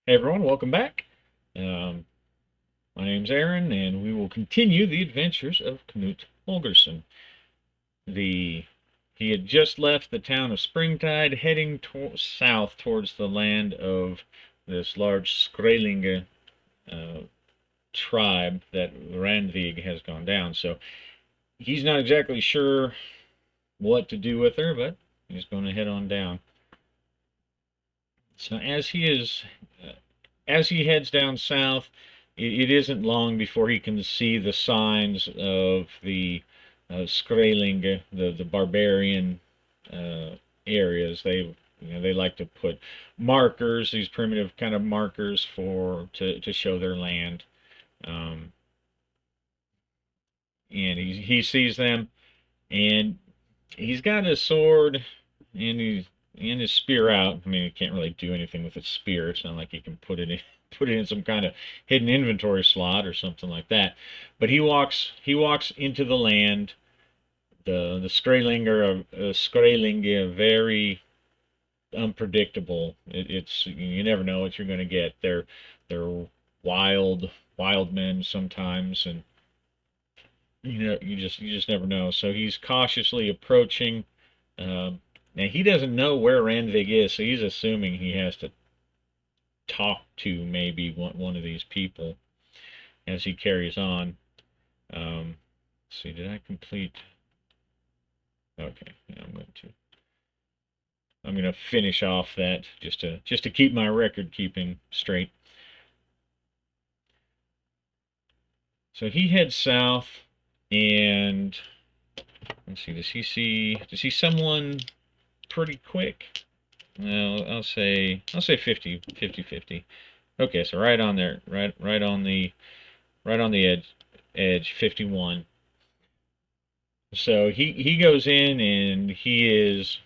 Hey everyone, welcome back. Um, my name's Aaron, and we will continue the adventures of Knut Holgersson. The He had just left the town of Springtide, heading south towards the land of this large Skraelinga uh, tribe that Ranveig has gone down. So he's not exactly sure what to do with her, but he's going to head on down. So uh, as he heads down south, it isn't long before he can see the signs of the Skraeling, the barbarian uh, areas. They like to put markers, these primitive kind of markers to show their land. Um, and he sees them, and he's got his sword and his spear out. I mean, he can't really do anything with his spear. It's not like he can put it in some kind of hidden inventory slot or something like that. But he walks into the land. The Skraeling are very unpredictable. You never know what you're going to get. They're wild men sometimes, and you just never know. So he's cautiously approaching. Now he doesn't know where Ranveig is, so he's assuming he has to talk to maybe one of these people as he carries on. Let's see, did I complete? Okay, yeah, I'm going to finish off that just to keep my record keeping straight. So he heads south, and let's see, does he someone pretty quick? No, I'll say 50. Okay, so right on there, right on the edge 51. So he goes in, and he is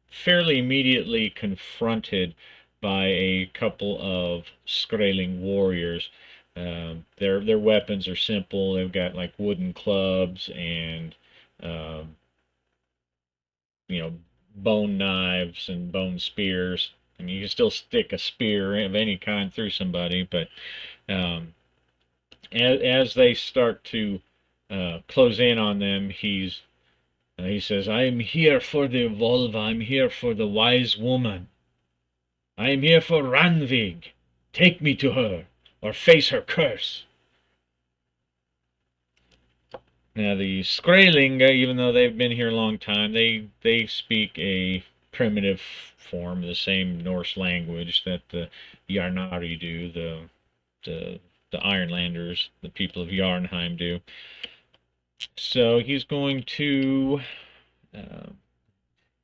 fairly immediately confronted by a couple of Skraeling warriors. Their weapons are simple. They've got like wooden clubs and um, you know bone knives and bone spears. I mean, you can still stick a spear of any kind through somebody, but um, as they start to close in on them, he says, "I am here for the Volva. I'm here for the wise woman. I am here for Ranveig. Take me to her, or face her curse." Now the Skraeling, even though they've been here a long time, they speak a primitive form, the same Norse language that the Yarnari do, the the Ironlanders, the people of Yarnheim do. So he's going to, uh,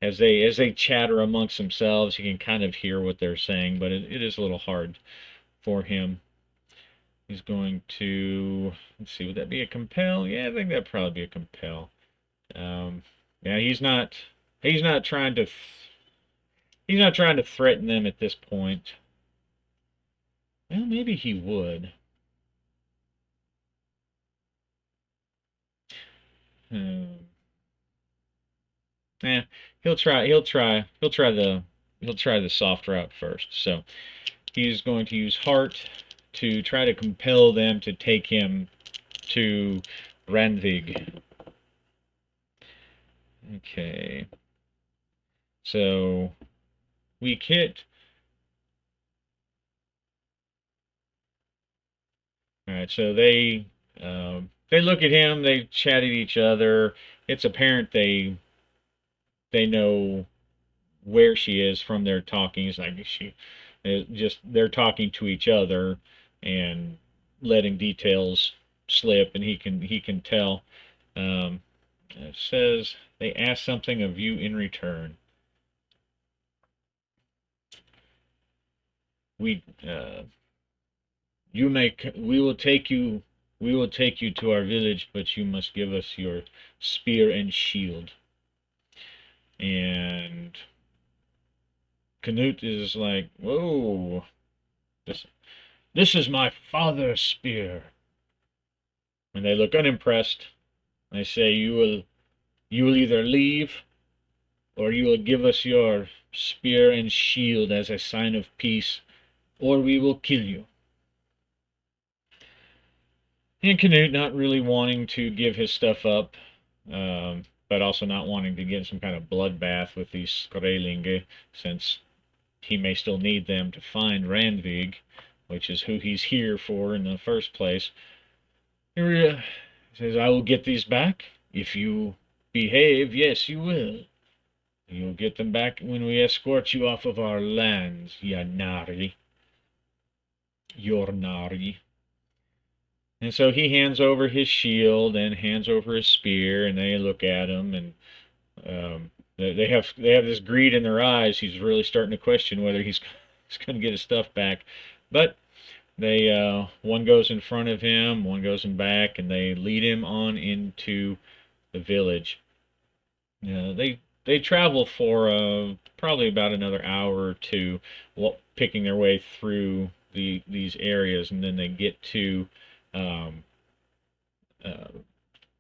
as they chatter amongst themselves, you can kind of hear what they're saying, but it is a little hard for him. He's going to, let's see, would that be a compel? Yeah, I think that'd probably be a compel. Yeah, he's not trying to he's not trying to threaten them at this point. Well, maybe he would. Hmm. Yeah, he'll try the soft route first. So he's going to use heart to try to compel them to take him to Ranvig. Okay. So weak hit. All right. So they look at him. They chat at each other. It's apparent they know where she is from their talking. It's like they're talking to each other and letting details slip, and he can tell. It says they ask something of you in return. We you make we will take you to our village, but you must give us your spear and shield. And Knut is like, whoa, this this is my father's spear. And they look unimpressed. They say, you will either leave, or you will give us your spear and shield as a sign of peace, or we will kill you. And Knut, not really wanting to give his stuff up, but also not wanting to get some kind of bloodbath with these Skrailinge, since he may still need them to find Ranveig, which is who he's here for in the first place. He says, I will get these back. If you behave, yes, you will. You'll get them back when we escort you off of our lands, Yanari. Yornari. And so he hands over his shield and hands over his spear, and they look at him, and they have this greed in their eyes. He's really starting to question whether he's going to get his stuff back. But they one goes in front of him, one goes in back, and they lead him on into the village. They travel for probably about another hour or two, picking their way through these areas, and then they get to um, uh,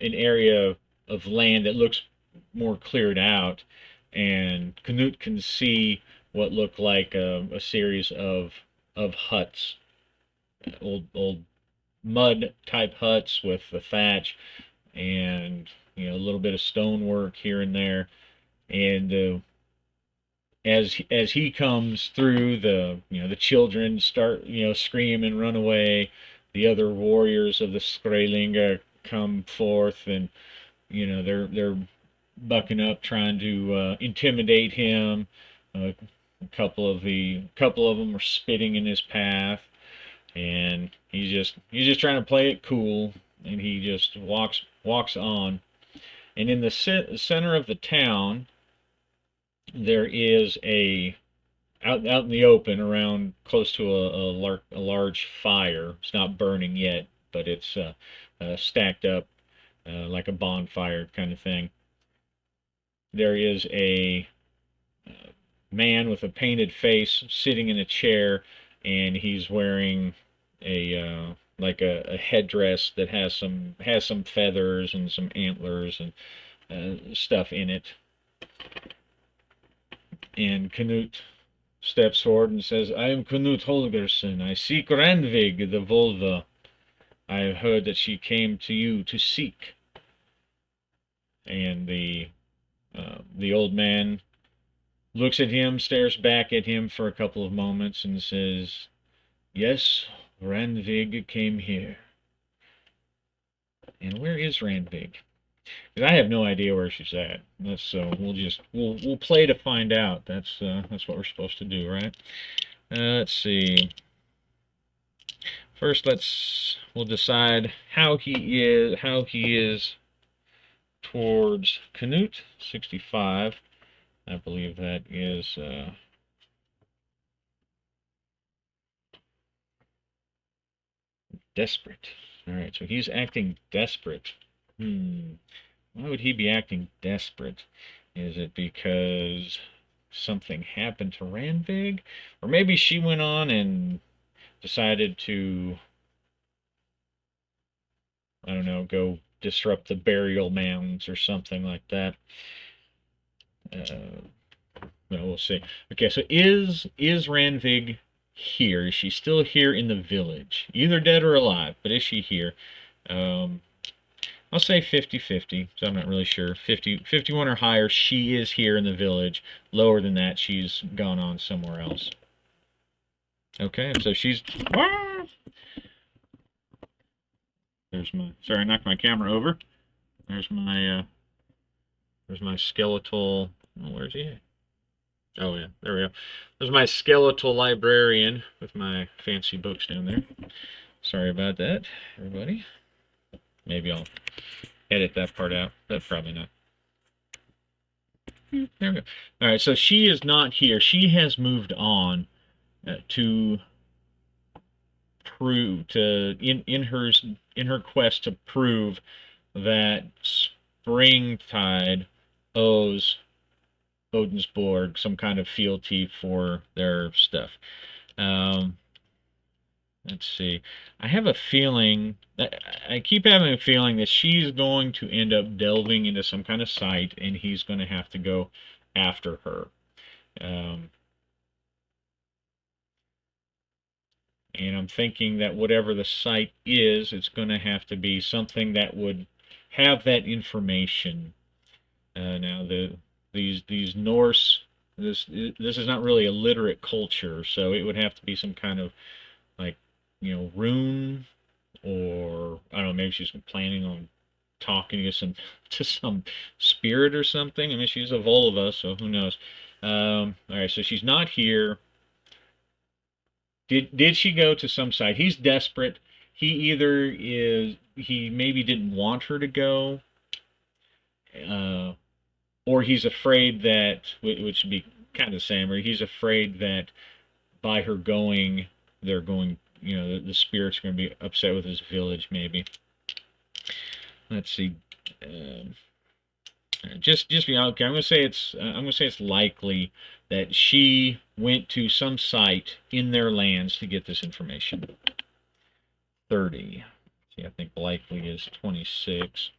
an area of land that looks more cleared out, and Knut can see what look like a series of huts, old mud type huts with the thatch, and a little bit of stonework here and there. And as he comes through, the children start scream and run away. The other warriors of the Skrailinga come forth, and they're bucking up, trying to intimidate him. A couple of them are spitting in his path, and he's just trying to play it cool, and he just walks on. And in the center of the town, there is out in the open, around close to a large fire. It's not burning yet, but it's stacked up like a bonfire kind of thing. There is a man with a painted face sitting in a chair, and he's wearing a like a headdress that has some feathers and some antlers and stuff in it. And Knut steps forward and says, I am Knut Holgersson. I seek Ranveig the Volva. I have heard that she came to you to seek. And the old man looks at him, stares back at him for a couple of moments, and says, yes, Ranveig came here. And where is Ranveig? Because I have no idea where she's at. So we'll play to find out. That's what we're supposed to do, right? Let's see. First, we'll decide how he is towards Knut. 65. I believe that is desperate. All right, so he's acting desperate. Why would he be acting desperate? Is it because something happened to Ranveig? Or maybe she went on and decided to, I don't know, go disrupt the burial mounds or something like that. Well, we'll see. Okay, so is Ranveig here? Is she still here in the village? Either dead or alive, but is she here? I'll say 50-50, so I'm not really sure. 51 or higher, she is here in the village. Lower than that, she's gone on somewhere else. Okay, so she's... Sorry, I knocked my camera over. There's my skeletal... Oh, where's he at? Oh, yeah, there we go. There's my skeletal librarian with my fancy books down there. Sorry about that, everybody. Maybe I'll edit that part out, but probably not. There we go. All right, so she is not here. She has moved on to prove in her quest to prove that Springtide owes Odensborg some kind of fealty for their stuff. Let's see. I have a feeling I keep having a feeling that she's going to end up delving into some kind of site, and he's going to have to go after her. And I'm thinking that whatever the site is, it's going to have to be something that would have that information. Now these Norse, this is not really a literate culture, so it would have to be some kind of, like, rune, or I don't know, maybe she's planning on talking to some spirit or something. I mean, she's a Volva, so who knows? All right, so she's not here. Did she go to some site? He's desperate. He maybe didn't want her to go, uh, or he's afraid that, which would be kind of the same, or he's afraid that by her going, they're going, the spirits are going to be upset with his village, maybe. Let's see. Um, just be okay. I'm gonna say it's likely that she went to some site in their lands to get this information. 30. See, I think likely is 26.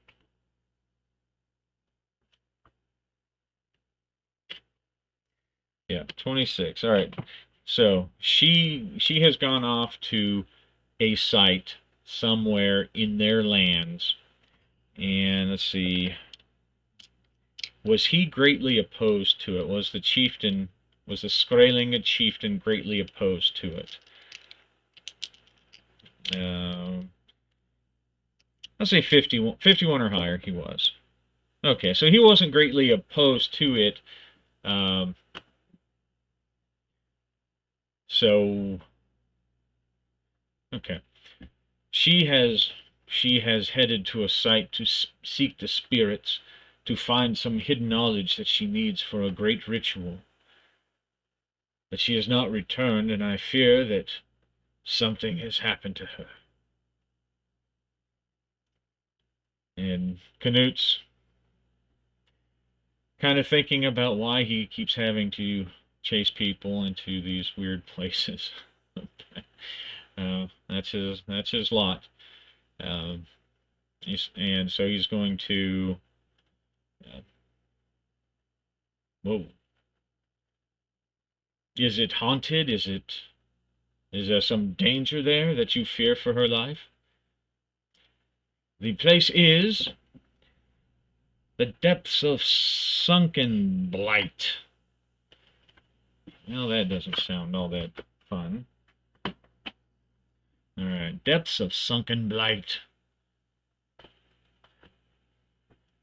Yeah, 26. All right. So she has gone off to a site somewhere in their lands, and let's see. Was he greatly opposed to it? Was the Skraelinga chieftain greatly opposed to it? Let's say 51, 51 or higher. He was. Okay, so he wasn't greatly opposed to it. Um, so okay, she has headed to a site to seek the spirits, to find some hidden knowledge that she needs for a great ritual. But she has not returned, and I fear that something has happened to her. And Knut's kind of thinking about why he keeps having to chase people into these weird places. That's his lot. Um, and so he's going to. Whoa! Is it haunted? Is there some danger there that you fear for her life? The place is the depths of sunken blight. Well, that doesn't sound all that fun. All right, depths of sunken blight.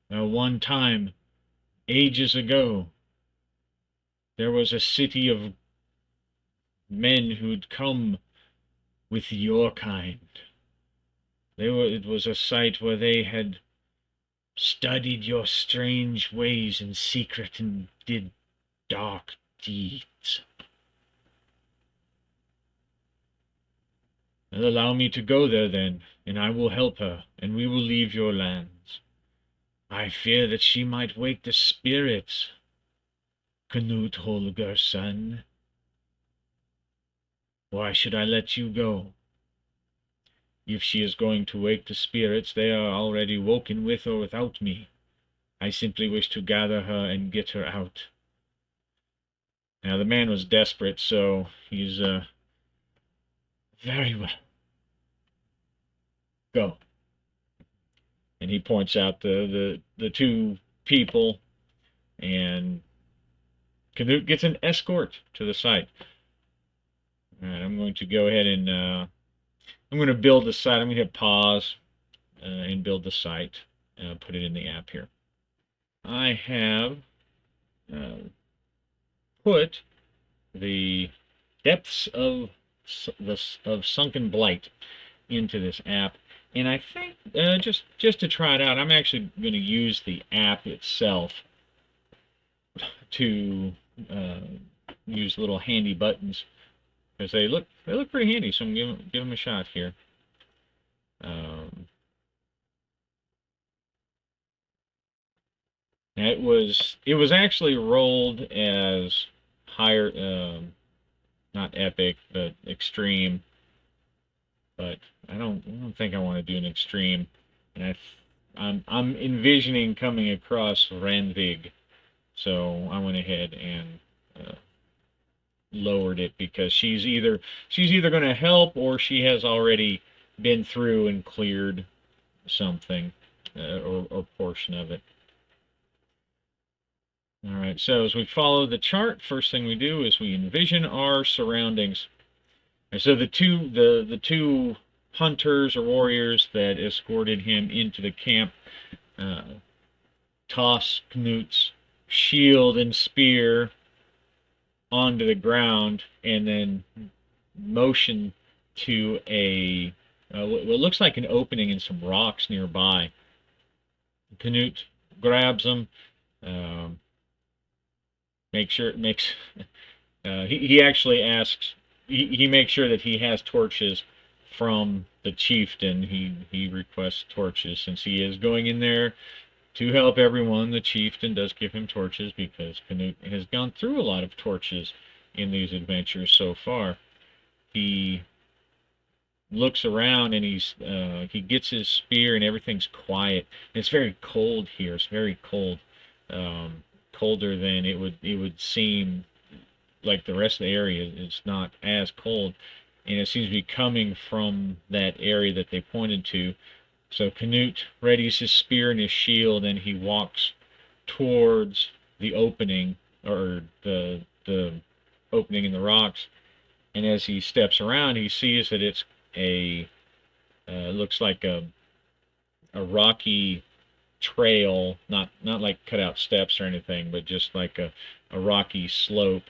One time, ages ago, there was a city of men who'd come with your kind. It was a site where they had studied your strange ways in secret and did dark deeds. Well, allow me to go there then, and I will help her, and we will leave your lands. I fear that she might wake the spirits, Knut Holger's son. Why should I let you go? If she is going to wake the spirits, they are already woken with or without me. I simply wish to gather her and get her out. Now, the man was desperate, so he's, very well. Go. And he points out the two people, and Knut gets an escort to the site. All right, I'm going to go ahead and I'm going to build the site. I'm going to hit pause and build the site. Put it in the app here. I have put the depths of sunken blight into this app, and I think just to try it out, I'm actually going to use the app itself to use little handy buttons, because they look pretty handy. So I'm going to give them a shot here. It was actually rolled as higher, not epic, but extreme. But I don't think I want to do an extreme, and I'm envisioning coming across Ranveig, so I went ahead and lowered it, because she's either going to help, or she has already been through and cleared something, or portion of it. All right, so as we follow the chart, first thing we do is we envision our surroundings. And so the two hunters or warriors that escorted him into the camp uh, toss Knut's shield and spear onto the ground, and then motion to what looks like an opening in some rocks nearby. Knut grabs them, um, makes he actually asks, he makes sure that he has torches from the chieftain. He requests torches since he is going in there to help everyone. The chieftain does give him torches because Knut has gone through a lot of torches in these adventures so far. He looks around, and he gets his spear, and everything's quiet. And it's very cold here. It's very cold, colder than it would seem. Like the rest of the area, it's not as cold, and it seems to be coming from that area that they pointed to. So Knut readies his spear and his shield, and he walks towards the opening, or the opening in the rocks. And as he steps around, he sees that it's looks like a rocky trail, not like cut out steps or anything, but just like a rocky slope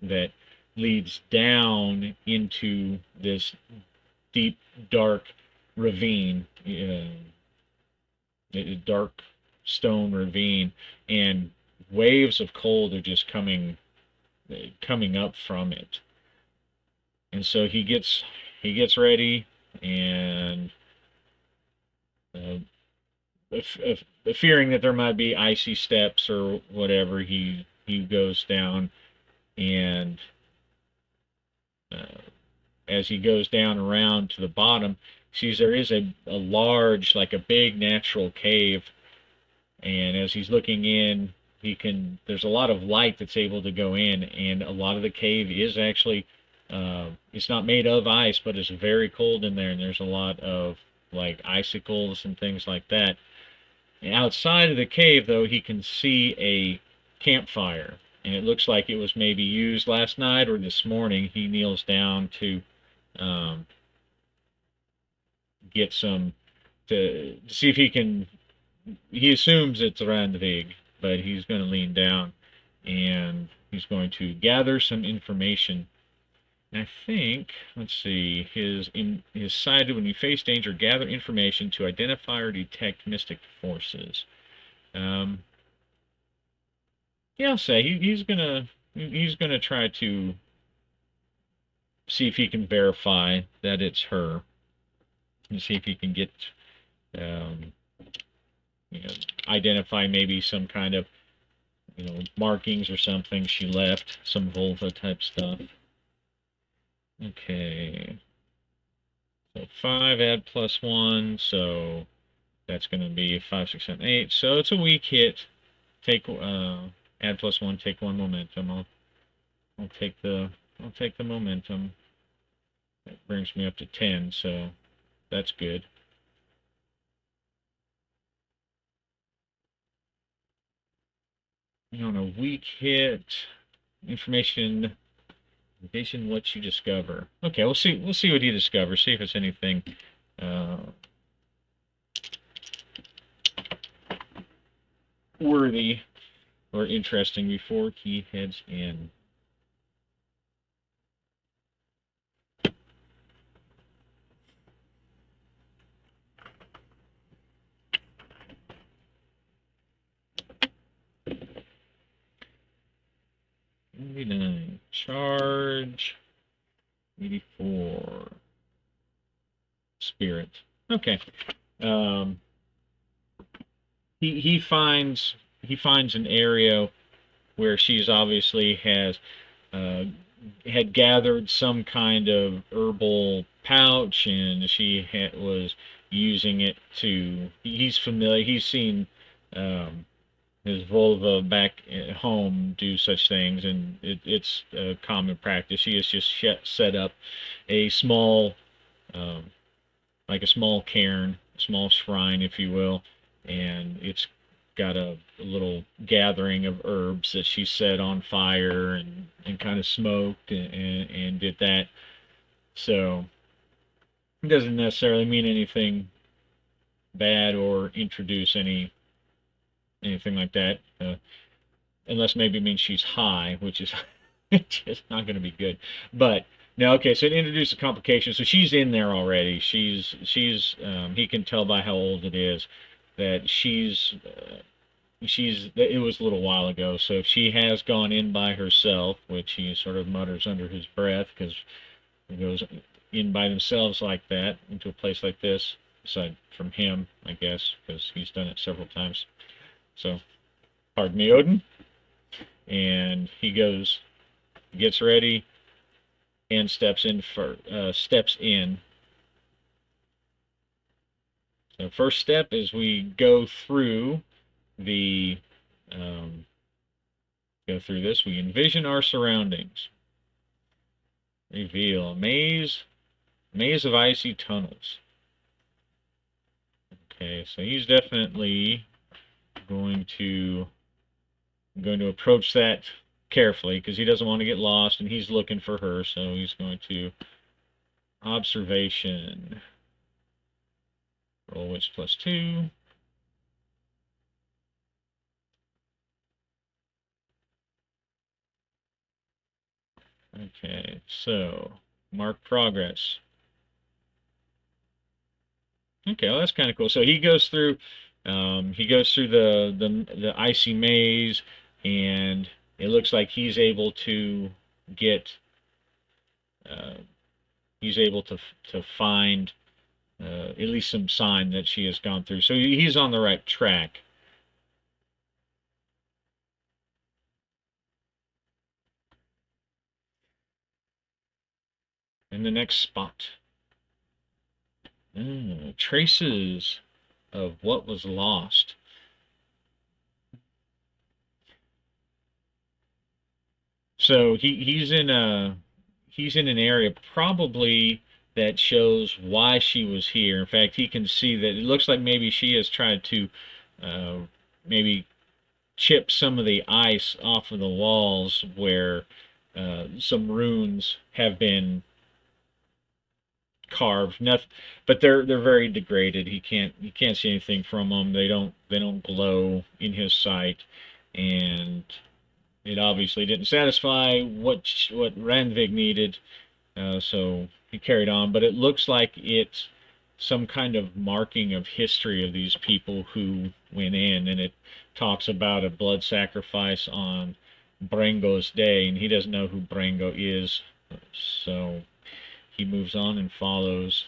that leads down into this deep, dark ravine, a dark stone ravine, and waves of cold are just coming up from it. And so he gets ready, and fearing that there might be icy steps or whatever, he goes down. And as he goes down around to the bottom, sees there is a large, like a big natural cave. And as he's looking in, there's a lot of light that's able to go in, and a lot of the cave is actually, it's not made of ice, but it's very cold in there, and there's a lot of like icicles and things like that. And outside of the cave, though, he can see a campfire, and it looks like it was maybe used last night or this morning. He kneels down to get some, to see if he can. He assumes it's Ranveig, but he's going to lean down, and he's going to gather some information. And I think, let's see, his cited when you face danger, gather information to identify or detect mystic forces. Yeah, I'll say he's gonna try to see if he can verify that it's her, and see if he can get, um, identify maybe some kind of, markings or something she left, some vulva type stuff. Okay, so 5 add +1, so that's going to be 5, 6, 7, 8. So it's a weak hit. Take add +1, take 1 momentum. I'll take the momentum. That brings me up to 10, so that's good. On a weak hit, information, vision, what you discover. Okay, we'll see what he discovers. See if it's anything worthy or interesting before he heads in. '89 charge, 84 spirit. Okay. He finds an area where she's obviously had gathered some kind of herbal pouch, and she was using it to. He's familiar. He's seen his vulva back at home do such things, and it's a common practice. He has just set up a small, um, like a small cairn, a small shrine, if you will, and it's got a little gathering of herbs that she set on fire and kind of smoked and did that. So it doesn't necessarily mean anything bad or introduce anything like that. Unless maybe it means she's high, which is just not going to be good. But no, okay, so it introduces complications. So she's in there already. She's he can tell by how old it is that she's it was a little while ago. So if she has gone in by herself, which he sort of mutters under his breath because he goes in by themselves like that into a place like this, aside from him, I guess, because he's done it several times. So, pardon me, Odin. And he goes, gets ready, and steps in. So first step is we the um, go through this. We envision our surroundings. Reveal a maze of icy tunnels. Okay, so he's definitely going to approach that carefully because he doesn't want to get lost and he's looking for her. So he's going to observation. Roll wits +2. Okay, so mark progress. Okay, well that's kind of cool. So he goes through the icy maze, and it looks like get, uh, he's able to find at least some sign that she has gone through. So he's on the right track. In the next spot, traces of what was lost. So he's in an area probably that shows why she was here. In fact, he can see that it looks like maybe she has tried to uh, maybe chip some of the ice off of the walls where some runes have been carved. Nothing, but they're very degraded. He can't see anything from them. They don't glow in his sight, and it obviously didn't satisfy what Ranveig needed. So he carried on, but it looks like it's some kind of marking of history of these people who went in, and it talks about a blood sacrifice on Brengo's day, and he doesn't know who Brengo is, so he moves on and follows.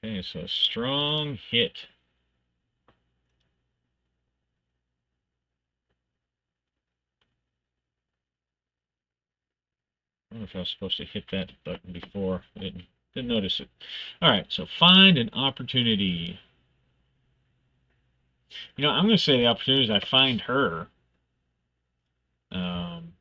Okay, so strong hit. I don't know if I was supposed to hit that button before. I didn't notice it. All right, so find an opportunity. You know, I'm going to say the opportunity is I find her. Um,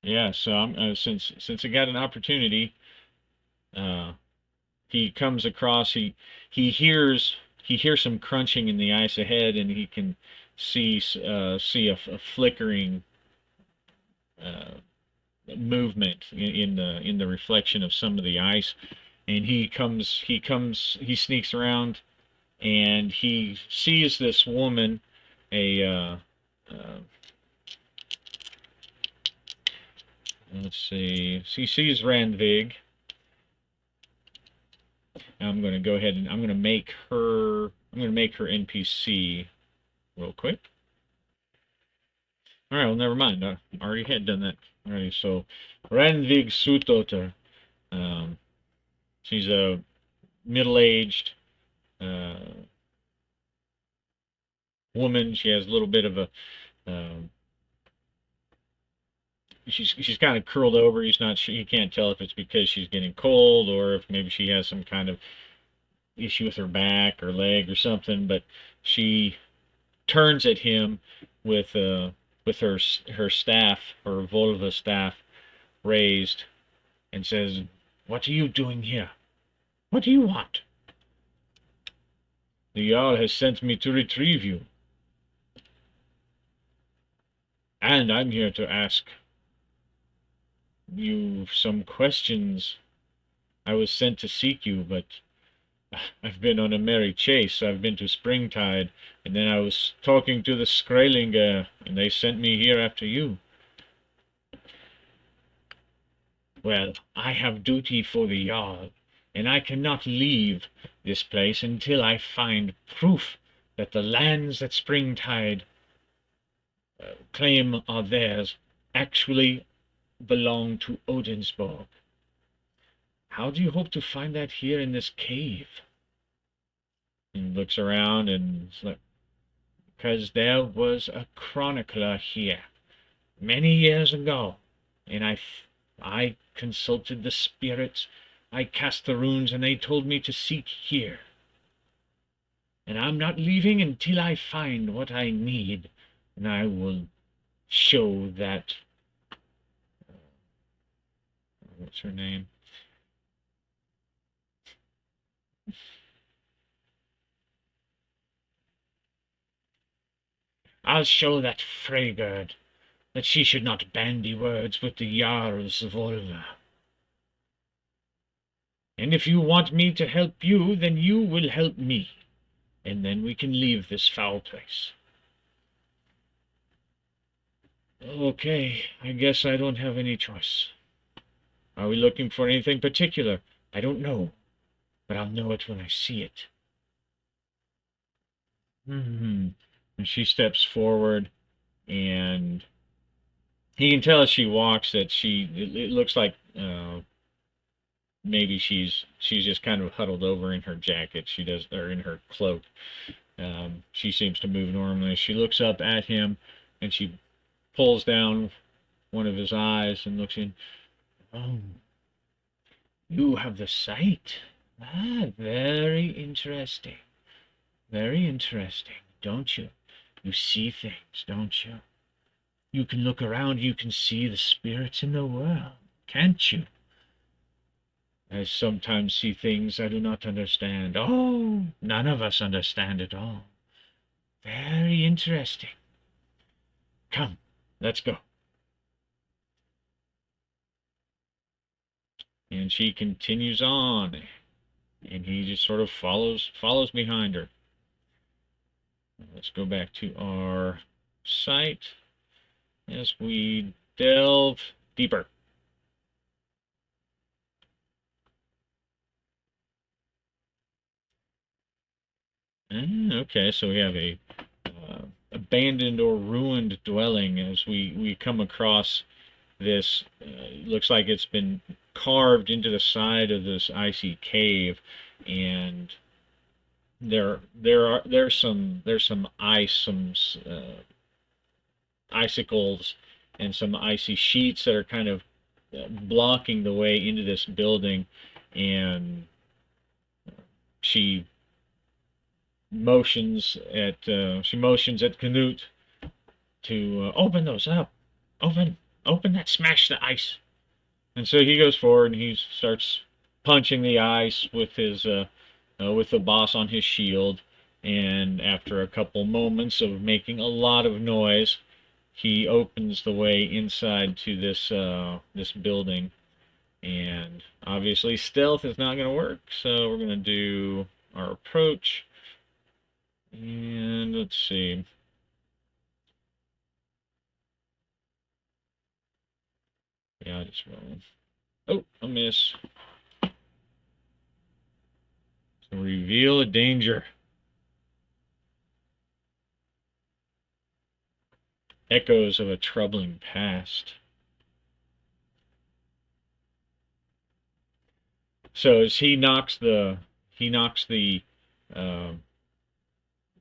yeah, so I'm since I got an opportunity, uh, he comes across. He hears he hears some crunching in the ice ahead, and he can see a flickering uh, movement in the reflection of some of the ice, and he sneaks around and he sees this woman, a let's see, he sees Ranveig. I'm going to go ahead and I'm going to make her NPC real quick. All right, well, never mind. I already had done that. Alrighty, so Ranveig Sutoter. Um, she's a middle-aged, uh, woman. She has a little bit of a she's kind of curled over. He's not sure. He can't tell if it's because she's getting cold or if maybe she has some kind of issue with her back or leg or something. But she turns at him with her staff, her Volva staff, raised, and says, "What are you doing here? What do you want?" "The Jarl has sent me to retrieve you, and I'm here to ask you some questions. I was sent to seek you, but I've been on a merry chase. I've been to Springtide, and then I was talking to the Skrailinga, and they sent me here after you." "Well, I have duty for the Jarl, and I cannot leave this place until I find proof that the lands that Springtide claim are theirs actually belong to Odinsborg." "How do you hope to find that here in this cave?" And looks around and it's like, "Because there was a chronicler here many years ago, and I consulted the spirits, I cast the runes, and they told me to seek here. And I'm not leaving until I find what I need, and I will show that, what's her name? I'll show that Freygerd that she should not bandy words with the Jarl's Volva. And if you want me to help you, then you will help me, and then we can leave this foul place." "Okay, I guess I don't have any choice. Are we looking for anything particular?" "I don't know, but I'll know it when I see it." Hmm. And she steps forward, and he can tell as she walks that it looks like maybe she's just kind of huddled over in her jacket. She does, or in her cloak. She seems to move normally. She looks up at him, and she pulls down one of his eyes and looks in. "Oh, you have the sight. Ah, very interesting. Very interesting, don't you? You see things, don't you? You can look around, you can see the spirits in the world, can't you? I sometimes see things I do not understand. Oh, none of us understand it all. Very interesting. Come, let's go." And she continues on, and he just sort of follows behind her. Let's go back to our site as we delve deeper. Okay, so we have a abandoned or ruined dwelling as we come across this. Looks like it's been carved into the side of this icy cave, and there's some ice, some icicles, and some icy sheets that are kind of blocking the way into this building. And she she motions at Knut to open those up, open that, smash the ice. And so he goes forward and he starts punching the ice with the boss on his shield. And after a couple moments of making a lot of noise, he opens the way inside to this building. And obviously stealth is not going to work, so we're going to do our approach. And let's see. Yeah, I just roll. Oh, a miss. So reveal a danger. Echoes of a troubling past. So as he knocks the uh,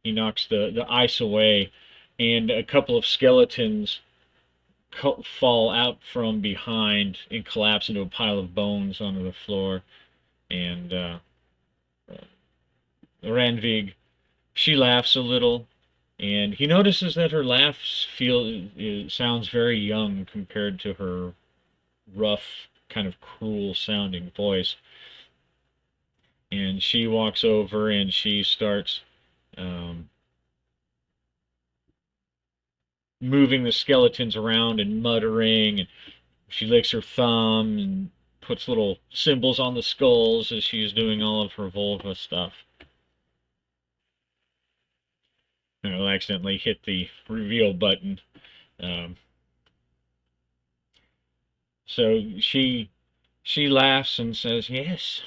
he knocks the ice away, and a couple of skeletons fall out from behind and collapse into a pile of bones onto the floor. And Ranveig, she laughs a little, and he notices that her laugh sounds very young compared to her rough, kind of cruel sounding voice. And she walks over and she starts um, moving the skeletons around and muttering. And she licks her thumb and puts little symbols on the skulls as she's doing all of her vulva stuff. And I'll accidentally hit the reveal button. Um, so she laughs and says, "Yes,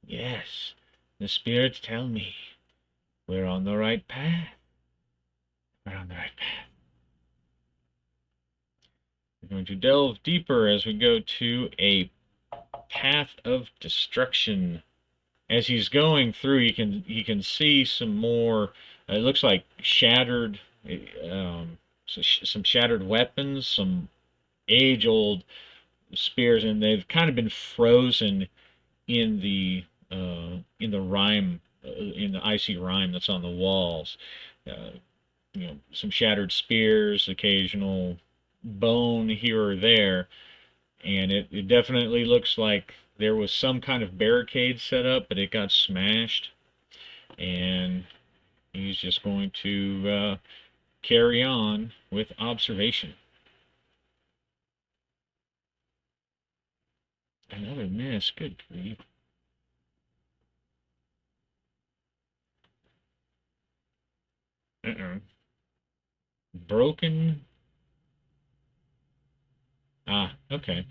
yes, the spirits tell me we're on the right path. We're on the right path." We're going to delve deeper as we go to a path of destruction. As he's going through, you can see some more. It looks like shattered, some shattered weapons, some age-old spears, and they've kind of been frozen in the rime, in the icy rime that's on the walls. Uh, some shattered spears, occasional bone here or there, and it definitely looks like there was some kind of barricade set up, but it got smashed, and he's just going to carry on with observation. Another miss. Good grief. Uh-oh. Broken. Ah, okay.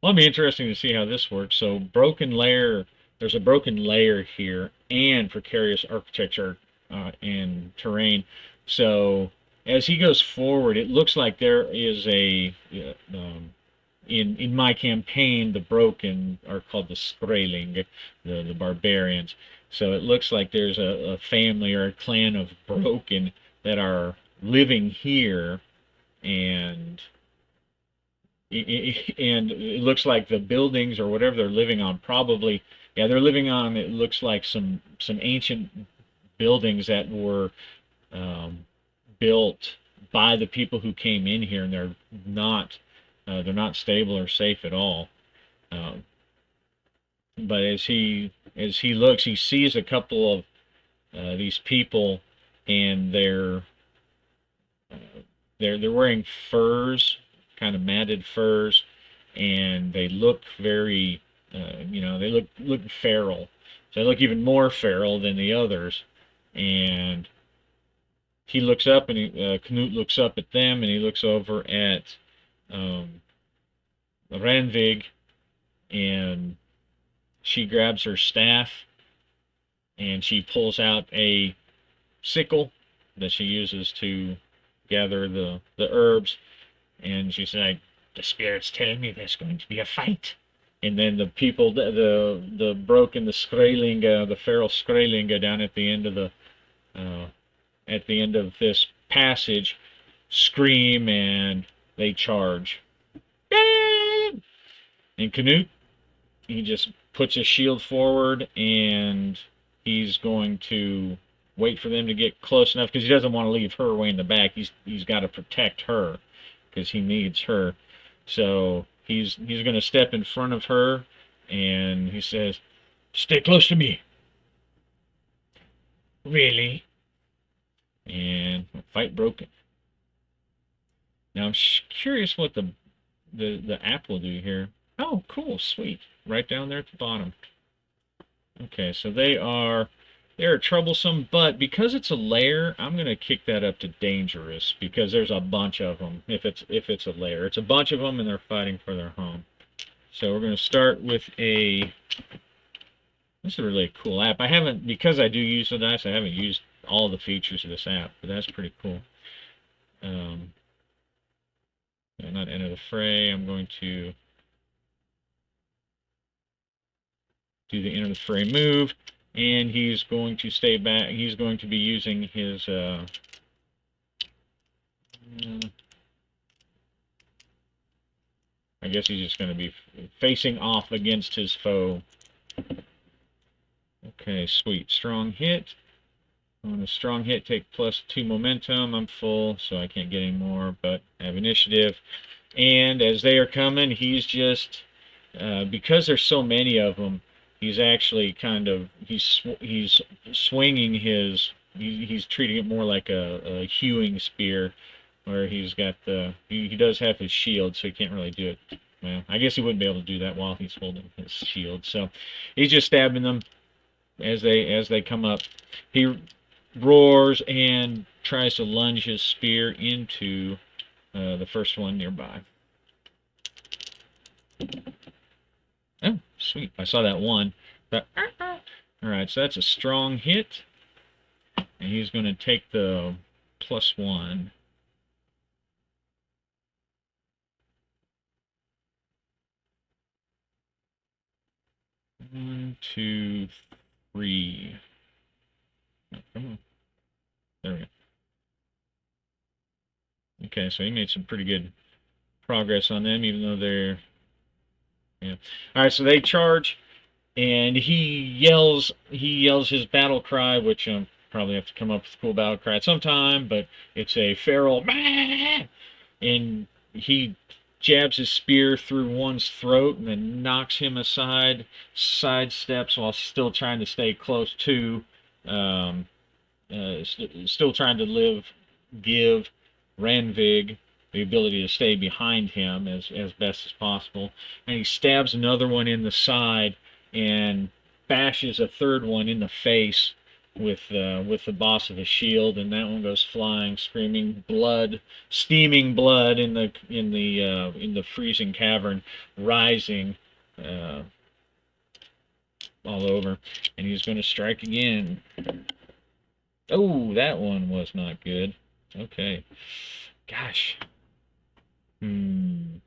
Well, it'll be interesting to see how this works. So, broken layer. There's a broken layer here, and precarious architecture and terrain. So, as he goes forward, it looks like there is a in my campaign, the broken are called the Skraeling, the barbarians. So it looks like there's a family or a clan of broken that are living here, and and it looks like the buildings or whatever they're living on probably, yeah, they're living on, it looks like some ancient buildings that were um, built by the people who came in here, and not they're not stable or safe at all. Um, but as he looks, he sees a couple of these people, and uh, they're wearing furs, kind of matted furs, and they look very, they look feral. So they look even more feral than the others, and he looks up, and Knut looks up at them, and he looks over at um, Ranveig, and she grabs her staff and she pulls out a sickle that she uses to gather the herbs, and she's like, "The spirits tell me there's going to be a fight." And then the people, the broken, the Skraelinga, the feral Skraelinga down uh, at the end of this passage, scream and they charge. And Canute, he just puts his shield forward, and he's going to wait for them to get close enough because he doesn't want to leave her way in the back. He's got to protect her because he needs her. So he's going to step in front of her, and he says, "Stay close to me." Really? And fight broken. Now I'm curious what the app will do here. Oh, cool, sweet. Right down there at the bottom. Okay, so they're troublesome, but because it's a layer, I'm gonna kick that up to dangerous because there's a bunch of them. If it's a layer, it's a bunch of them, and they're fighting for their home. So we're gonna start with a. This is a really cool app. I haven't, because I do use the dice, I haven't used all the features of this app, but that's pretty cool. Um, not enter the fray. I'm going to do the enter the fray move, and he's going to stay back. He's going to be using his I guess he's just going to be facing off against his foe. Okay, sweet. Strong hit. On a strong hit, take +2 momentum. I'm full, so I can't get any more, but I have initiative. And as they are coming, he's just, because there's so many of them, he's actually he's swinging his, he's treating it more like a hewing spear, where he's got he does have his shield, so he can't really do it. Well, I guess he wouldn't be able to do that while he's holding his shield. So he's just stabbing them as they come up. He roars and tries to lunge his spear into the first one nearby. Oh, sweet. I saw that one. But, alright, so that's a strong hit. And he's going to take the +1. 1, 2, 3. Oh, come on. There we go. Okay, so he made some pretty good progress on them, even though they're... Yeah. Alright, so they charge, and he yells his battle cry, which probably have to come up with a cool battle cry at some time, but it's a feral... And he jabs his spear through one's throat and then knocks him aside, sidesteps while still trying to stay close to, still trying to give Ranveig the ability to stay behind him as best as possible. And he stabs another one in the side and bashes a third one in the face with the boss of his shield, and that one goes flying, screaming blood, steaming blood in the freezing cavern, rising all over. And he's going to strike again. Oh, that one was not good. Okay. Gosh. You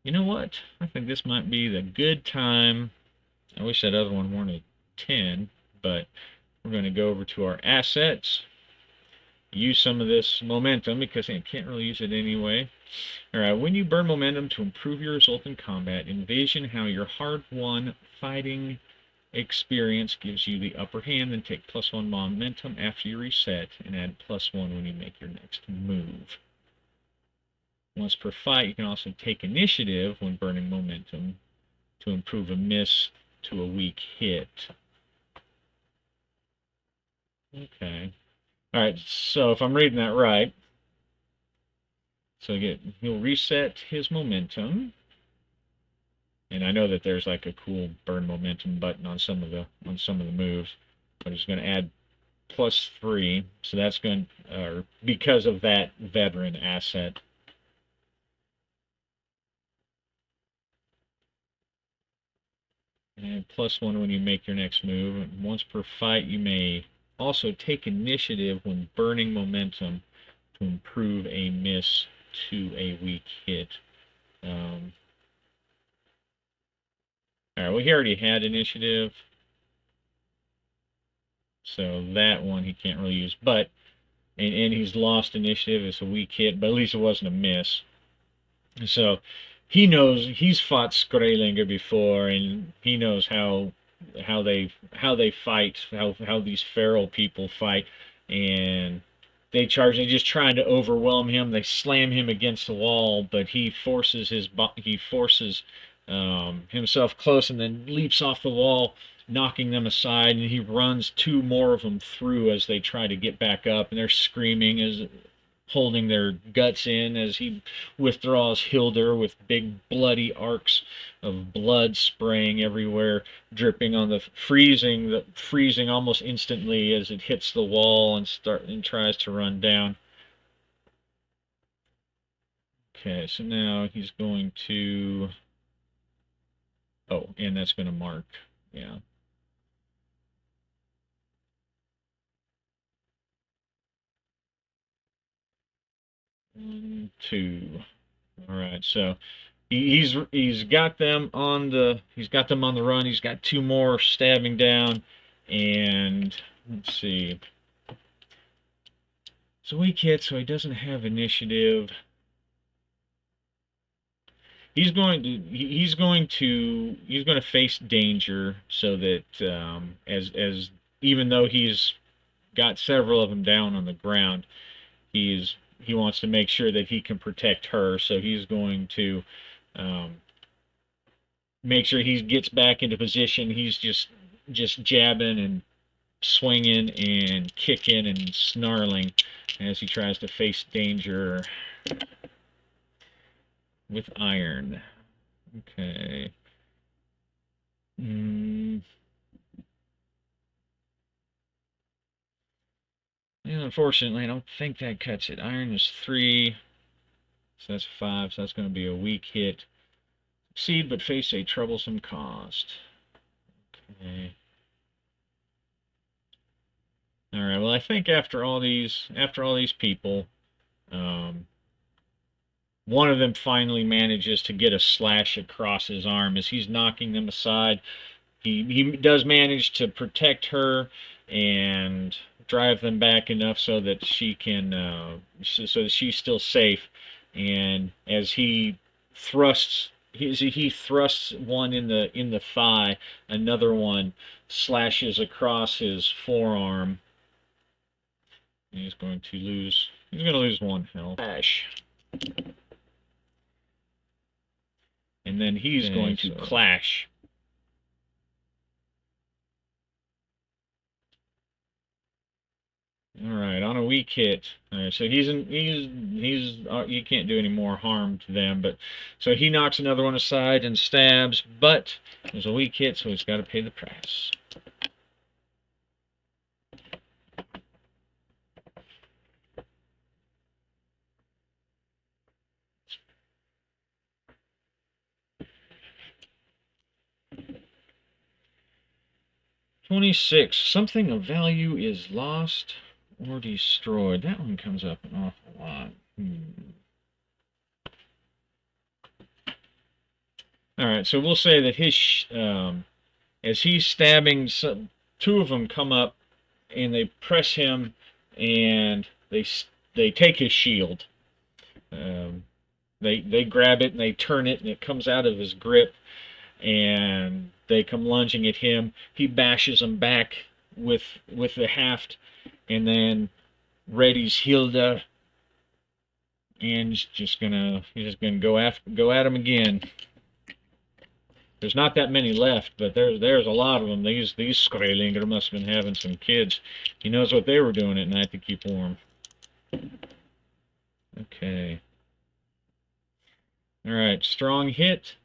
know what? I think this might be the good time. I wish that other one weren't a 10, but we're going to go over to our assets. Use some of this momentum because I can't really use it anyway. Alright, when you burn momentum to improve your result in combat, envision how your hard-won fighting experience gives you the upper hand, then take +1 momentum after you reset, and add +1 when you make your next move. Once per fight, you can also take initiative when burning momentum to improve a miss to a weak hit. Okay. Alright, so if I'm reading that right, so he'll reset his momentum. And I know that there's like a cool burn momentum button on some of the moves, but he's going to add +3, so that's going because of that veteran asset. And +1 when you make your next move. And once per fight, you may also take initiative when burning momentum to improve a miss to a weak hit. Alright, well, he already had initiative, so that one he can't really use. But, and he's lost initiative. It's a weak hit, but at least it wasn't a miss. So he knows, he's fought Skrelinger before, and he knows how they fight, how these feral people fight, and they charge. They're just trying to overwhelm him. They slam him against the wall, but he forces himself close and then leaps off the wall, knocking them aside. And he runs 2 more of them through as they try to get back up, and they're screaming as holding their guts in as he withdraws Hildur with big bloody arcs of blood spraying everywhere, dripping on the freezing almost instantly as it hits the wall and tries to run down. Okay, so now he's going to... Oh, and that's going to mark, yeah. One, 2. All right, so he's got them on the run. He's got 2 more stabbing down, And let's see. It's a weak hit, so he doesn't have initiative. He's going to face danger, so that as even though he's got several of them down on the ground, he wants to make sure that he can protect her. So he's going to um, make sure he gets back into position. He's just jabbing and swinging and kicking and snarling as he tries to face danger with iron. Okay. Yeah, unfortunately, I don't think that cuts it. Iron is 3, so that's 5, so that's going to be a weak hit. Succeed, but face a troublesome cost. Okay. All right. Well, I think after all these people, um, one of them finally manages to get a slash across his arm as he's knocking them aside. He does manage to protect her and drive them back enough so that she can so that she's still safe. And as he thrusts one in the thigh, another one slashes across his forearm. He's going to lose 1 health. And then he's going to clash. All right, on a weak hit. All right, so he's you can't do any more harm to them, but so he knocks another one aside and stabs, but there's a weak hit, so he's got to pay the price. $26. Something of value is lost or destroyed. That one comes up an awful lot. All right, so we'll say that as he's stabbing, 2 of them come up and they press him, and they take his shield. They grab it and they turn it, and it comes out of his grip, and they come lunging at him. He bashes them back with the haft, and then readies Hilda, and he's just gonna go at him again. There's not that many left, but there's a lot of them. These Skrælingr must have been having some kids. He knows what they were doing at night to keep warm. Okay. All right, strong hit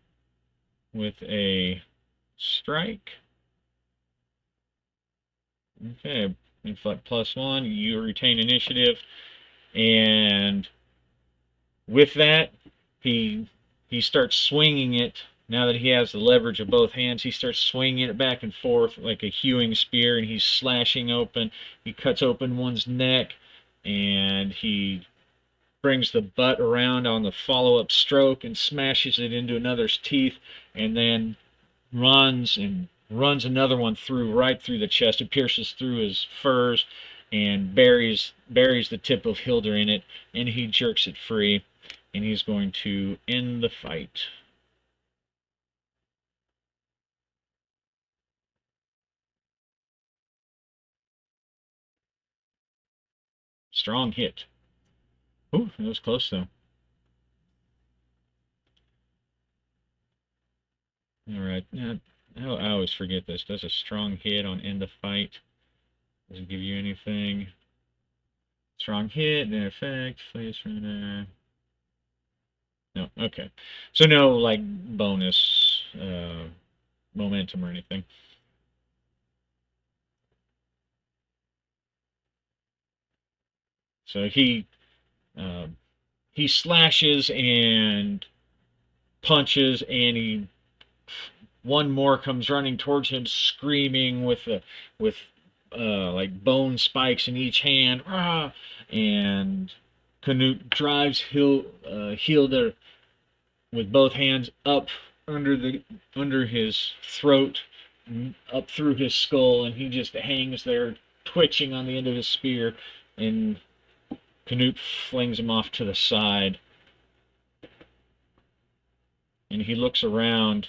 with a strike. Okay, inflict +1. You retain initiative, and with that, he starts swinging it. Now that he has the leverage of both hands, he starts swinging it back and forth like a hewing spear, and he's slashing open. He cuts open one's neck, and he brings the butt around on the follow-up stroke and smashes it into another's teeth, and then runs another one right through the chest. It pierces through his furs and buries the tip of Hilda in it, and he jerks it free, and he's going to end the fight. Strong hit. Ooh, that was close though. All right. I always forget this. Does a strong hit on end of fight? Does it give you anything? Strong hit, then effect, place from there. No, okay. So no like bonus momentum or anything. So he slashes and punches, and one more comes running towards him, screaming with like bone spikes in each hand. Rah! And Knut drives Hilda with both hands up under his throat up through his skull, and he just hangs there, twitching on the end of his spear, and Knut flings him off to the side, and he looks around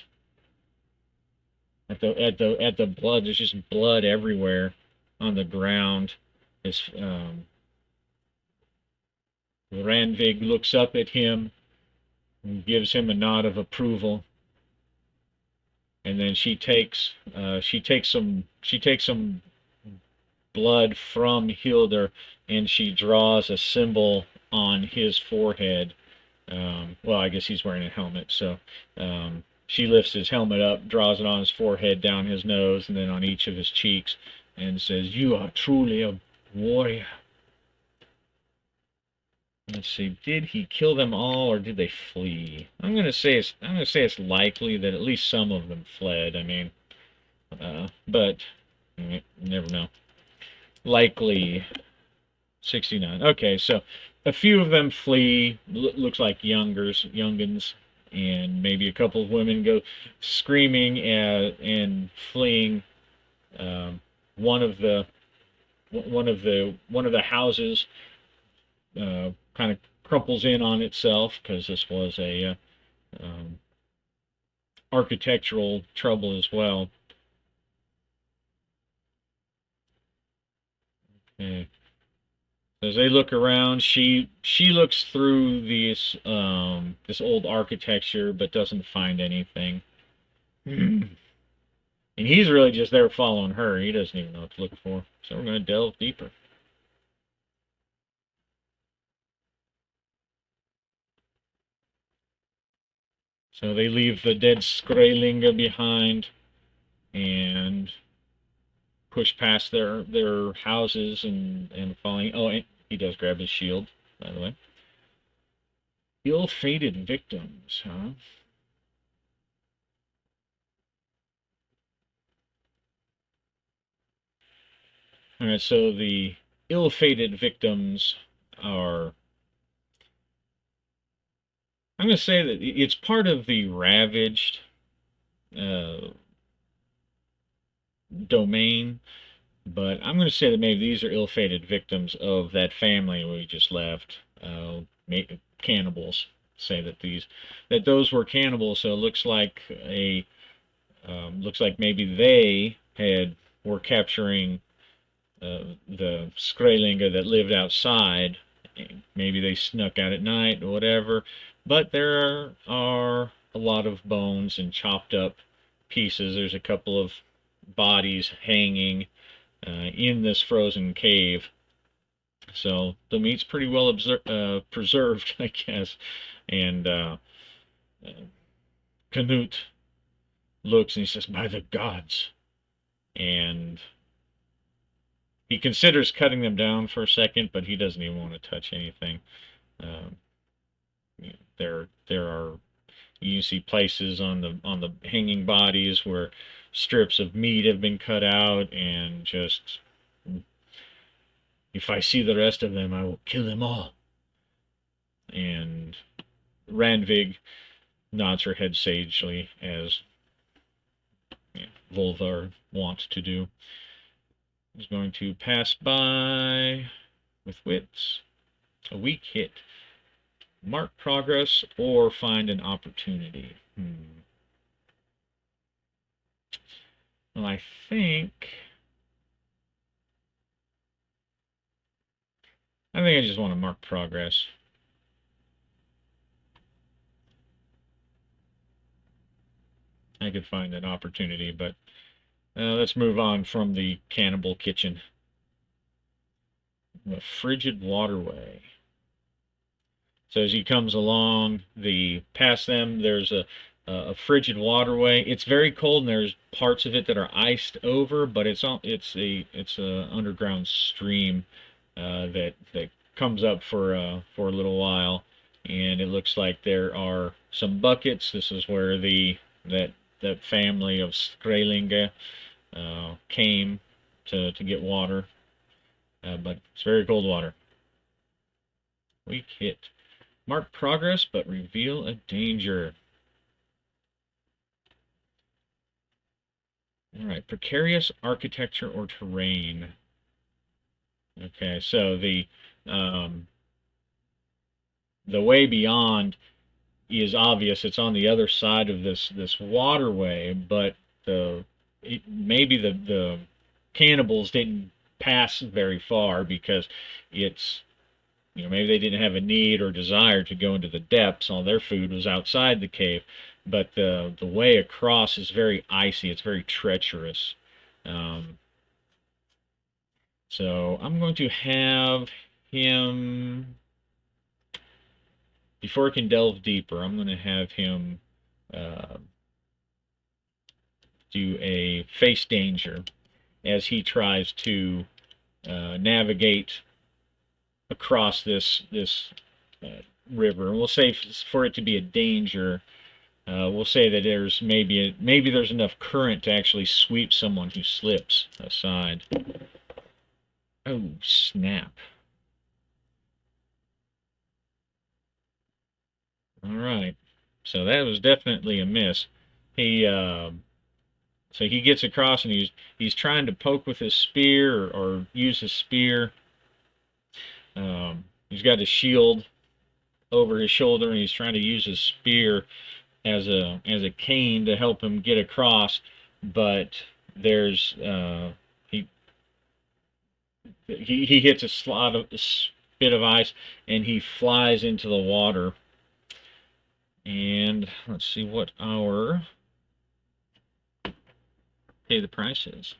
at the blood. There's just blood everywhere on the ground. His Ranveig looks up at him and gives him a nod of approval, and then she takes some blood from Hildur, and she draws a symbol on his forehead. Well, I guess he's wearing a helmet, so she lifts his helmet up, draws it on his forehead, down his nose, and then on each of his cheeks, and says, "You are truly a warrior." Let's see. Did he kill them all, or did they flee? I'm gonna say it's likely that at least some of them fled. I mean, but you never know. Likely 69. Okay, so a few of them flee. Looks like youngins, and maybe a couple of women go screaming and fleeing. Um, one of the one of the houses kind of crumples in on itself because this was a um, architectural trouble as well. Okay. As they look around, she looks through this old architecture, but doesn't find anything. And he's really just there following her. He doesn't even know what to look for. So we're going to delve deeper. So they leave the dead Skraelinga behind and push past their houses and falling. Oh, and he does grab his shield, by the way. Ill-fated victims, huh? All right, so the ill-fated victims are. I'm going to say that it's part of the ravaged uh, domain, but I'm going to say that maybe these are ill-fated victims of that family we just left. Cannibals. Say that those were cannibals. So it looks like maybe they were capturing the Skraelinga that lived outside. Maybe they snuck out at night or whatever. But there are a lot of bones and chopped up pieces. There's a couple of bodies hanging in this frozen cave. So the meat's pretty well preserved, I guess. And Knut looks and he says, "By the gods." And he considers cutting them down for a second, but he doesn't even want to touch anything. Um, there are, you see places on the hanging bodies where strips of meat have been cut out, and just, if I see the rest of them, I will kill them all. And Ranveig nods her head sagely, as Volvar wants to do. He's going to pass by with wits. A weak hit. Mark progress or find an opportunity. Well, I think I just want to mark progress. I could find an opportunity, but let's move on from the cannibal kitchen. A frigid waterway. So as he comes along, past them, there's a frigid waterway. It's very cold, and there's parts of it that are iced over, but it's a underground stream that comes up for a little while, and it looks like there are some buckets. This is where that family of Skraelinga came to get water, but it's very cold water. Weak hit. Mark progress, but reveal a danger. All right, precarious architecture or terrain. Okay, so um, the way beyond is obvious. It's on the other side of this waterway, but maybe the cannibals didn't pass very far because it's maybe they didn't have a need or desire to go into the depths. All their food was outside the cave, but the way across is very icy. It's very treacherous. Um, so I'm going to have him before I can delve deeper. I'm going to have him uh, do a face danger as he tries to navigate across this river. And we'll say for it to be a danger, we'll say that there's maybe there's enough current to actually sweep someone who slips aside. Oh snap! All right, so that was definitely a miss. He so he gets across and he's trying to poke with his spear or use his spear. He's got his shield over his shoulder and he's trying to use his spear as a cane to help him get across, but there's he hits a spit of ice and he flies into the water. And let's see what our pay the price is.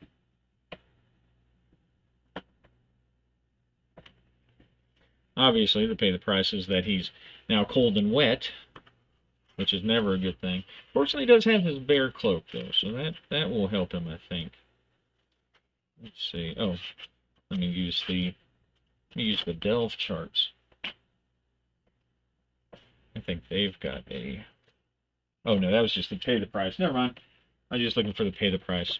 Obviously, the pay the price is that he's now cold and wet, which is never a good thing. Fortunately, he does have his bear cloak though, so that will help him, I think. Let's see. Oh, let me use the delve charts. I think they've got a. Oh no, that was just the pay the price. Never mind. I was just looking for the pay the price.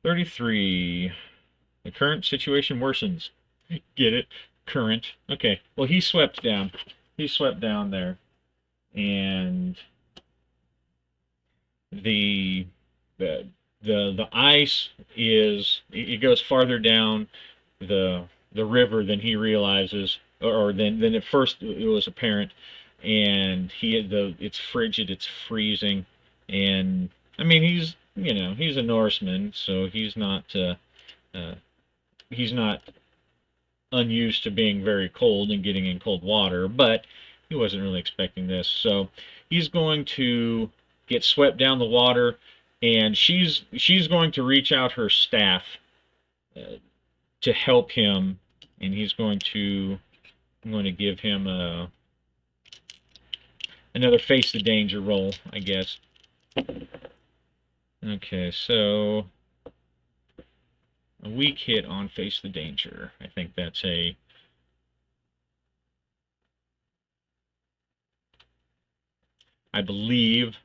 $33. The current situation worsens. Get it? Current. Okay. Well, he swept down. He swept down there, and the the the ice is it goes farther down the river than he realizes, or than at first it was apparent, and it's frigid, it's freezing, and I mean he's a Norseman, so uh, he's not unused to being very cold and getting in cold water, but he wasn't really expecting this. So he's going to get swept down the water, and she's going to reach out her staff uh, to help him, and I'm going to give him another face the danger roll, I guess. Okay, so a weak hit on face the danger. I think that's I believe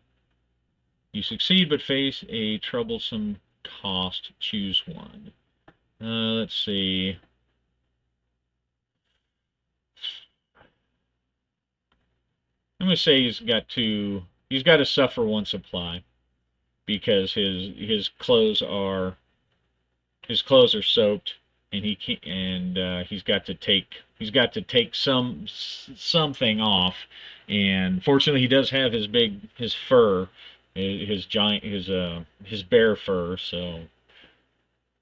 you succeed but face a troublesome cost. Choose one. Let's see. I'm gonna say he's got to suffer one supply because his clothes are soaked, and he can't, and he's got to take something off. And fortunately, he does have his fur, his bear fur. So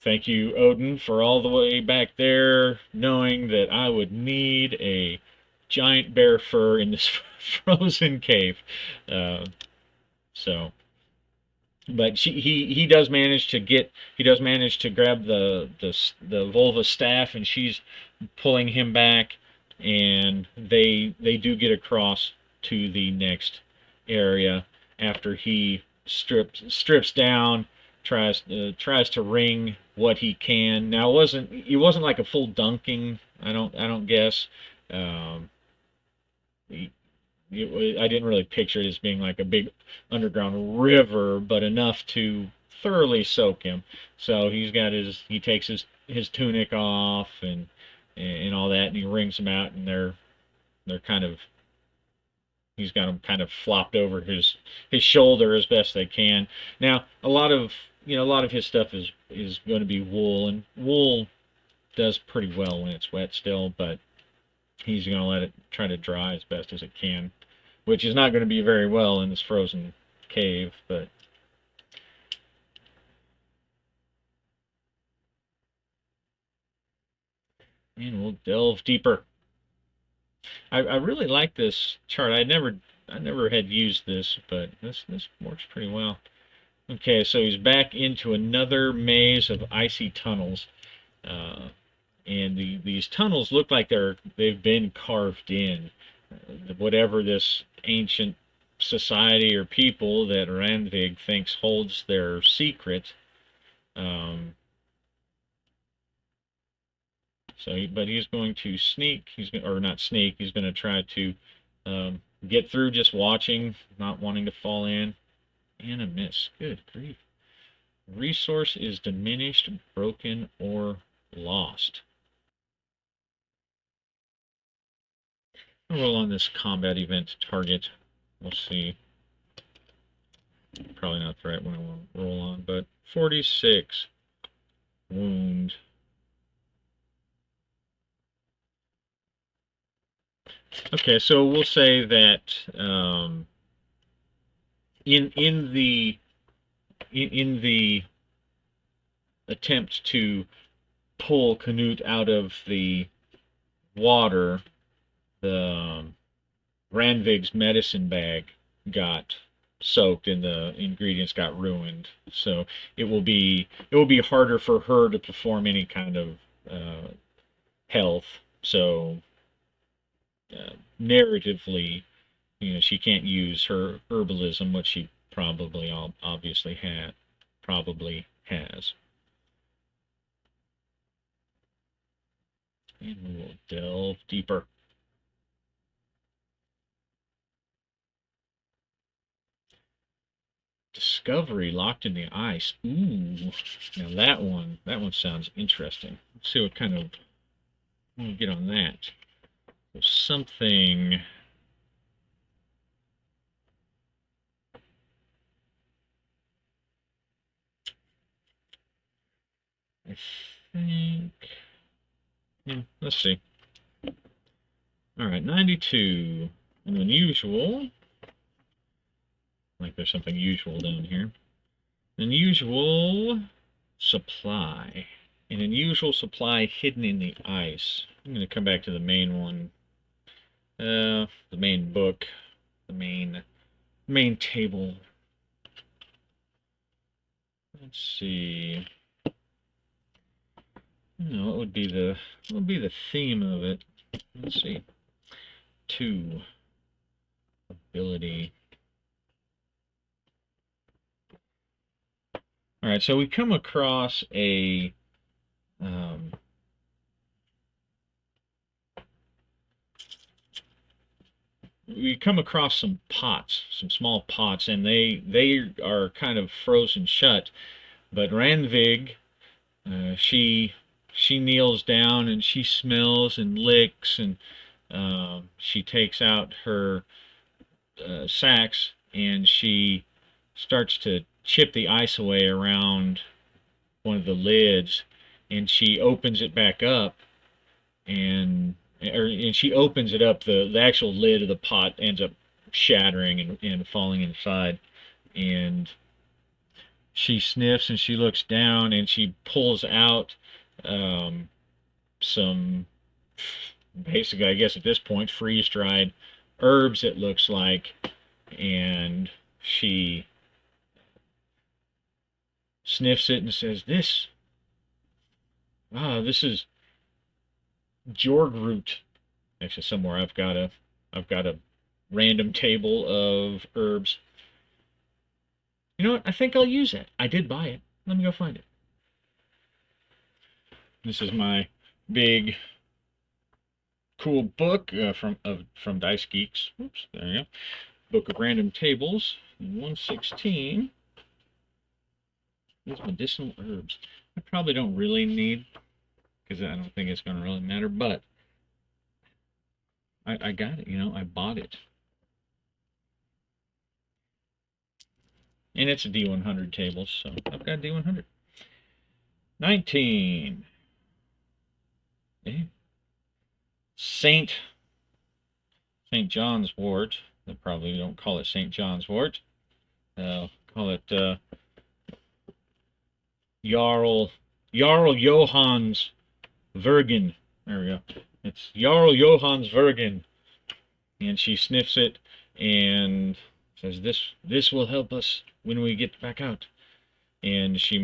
thank you, Odin, for all the way back there, knowing that I would need a giant bear fur in this frozen cave. Uh, so but he does manage to grab the Volva staff, and she's pulling him back, and they do get across to the next area after he strips down, tries to wring what he can. Now it wasn't like a full dunking. I don't guess. Um, I didn't really picture it as being like a big underground river, but enough to thoroughly soak him. So he takes his tunic off, and and all that, and he wrings them out, and they're kind of he's got them kind of flopped over his shoulder as best they can. Now, a lot of his stuff is going to be wool, and wool does pretty well when it's wet still, but he's going to let it try to dry as best as it can, which is not going to be very well in this frozen cave, but and we'll delve deeper. I really like this chart. I never had used this, but this works pretty well. Okay, so he's back into another maze of icy tunnels, uh, and these tunnels look like they've been carved in. Whatever this ancient society or people that Ranveig thinks holds their secret. Um, but he's going to sneak. Or not sneak. He's going to try to get through just watching, not wanting to fall in. And a miss. Good grief. Resource is diminished, broken, or lost. I'll roll on this combat event target. We'll see. Probably not the right one I want to roll on, but 46 wound. Okay, so we'll say that in the attempt to pull Knut out of the water, the Ranveig's medicine bag got soaked and the ingredients got ruined. So it will be harder for her to perform any kind of health. So narratively, she can't use her herbalism, which she probably obviously has. And we will delve deeper. Discovery locked in the ice. Ooh, now that one sounds interesting. Let's see what kind of. We'll get on that. So something. I think. Yeah, let's see. All right, 92. An unusual. Like there's something usual down here. Unusual supply. An unusual supply hidden in the ice. I'm going to come back to the main one. The main book. The main table. Let's see. What would be the theme of it? Let's see. 2 ability. All right, so we come across we come across some pots, some small pots, and they are kind of frozen shut. But Ranveig, she kneels down and she smells and licks, and she takes out her sacks and she starts to chip the ice away around one of the lids, and she opens it back up, and she opens it up. The actual lid of the pot ends up shattering and falling inside, and she sniffs and she looks down and she pulls out um, some, basically, I guess at this point, freeze dried herbs, it looks like, and she sniffs it and says, this is Jorgroot. Actually, somewhere I've got a random table of herbs. You know what? I think I'll use it. I did buy it. Let me go find it. This is my big, cool book from Dice Geeks. Oops, there you go. Book of Random Tables, 116. These medicinal herbs. I probably don't really need because I don't think it's going to really matter. But I got it. I bought it, and it's a D100 table, so I've got D100. 19. Saint John's Wort. They probably don't call it St. John's Wort. Call it Jarl Johannes Vergen. There we go. It's Jarl Johannes Vergen, and she sniffs it and says, "This will help us when we get back out." And she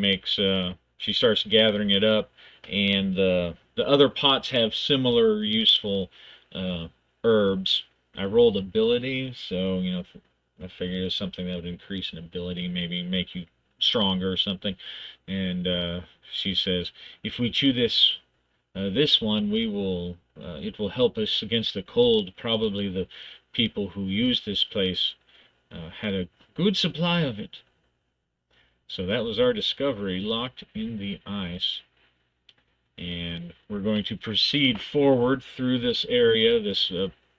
starts gathering it up, and the other pots have similar useful herbs. I rolled ability, so I figured it was something that would increase an ability, maybe make you stronger or something. And she says, if we chew this one, it will help us against the cold. Probably the people who used this place had a good supply of it. So that was our discovery, locked in the ice. And we're going to proceed forward through this area, this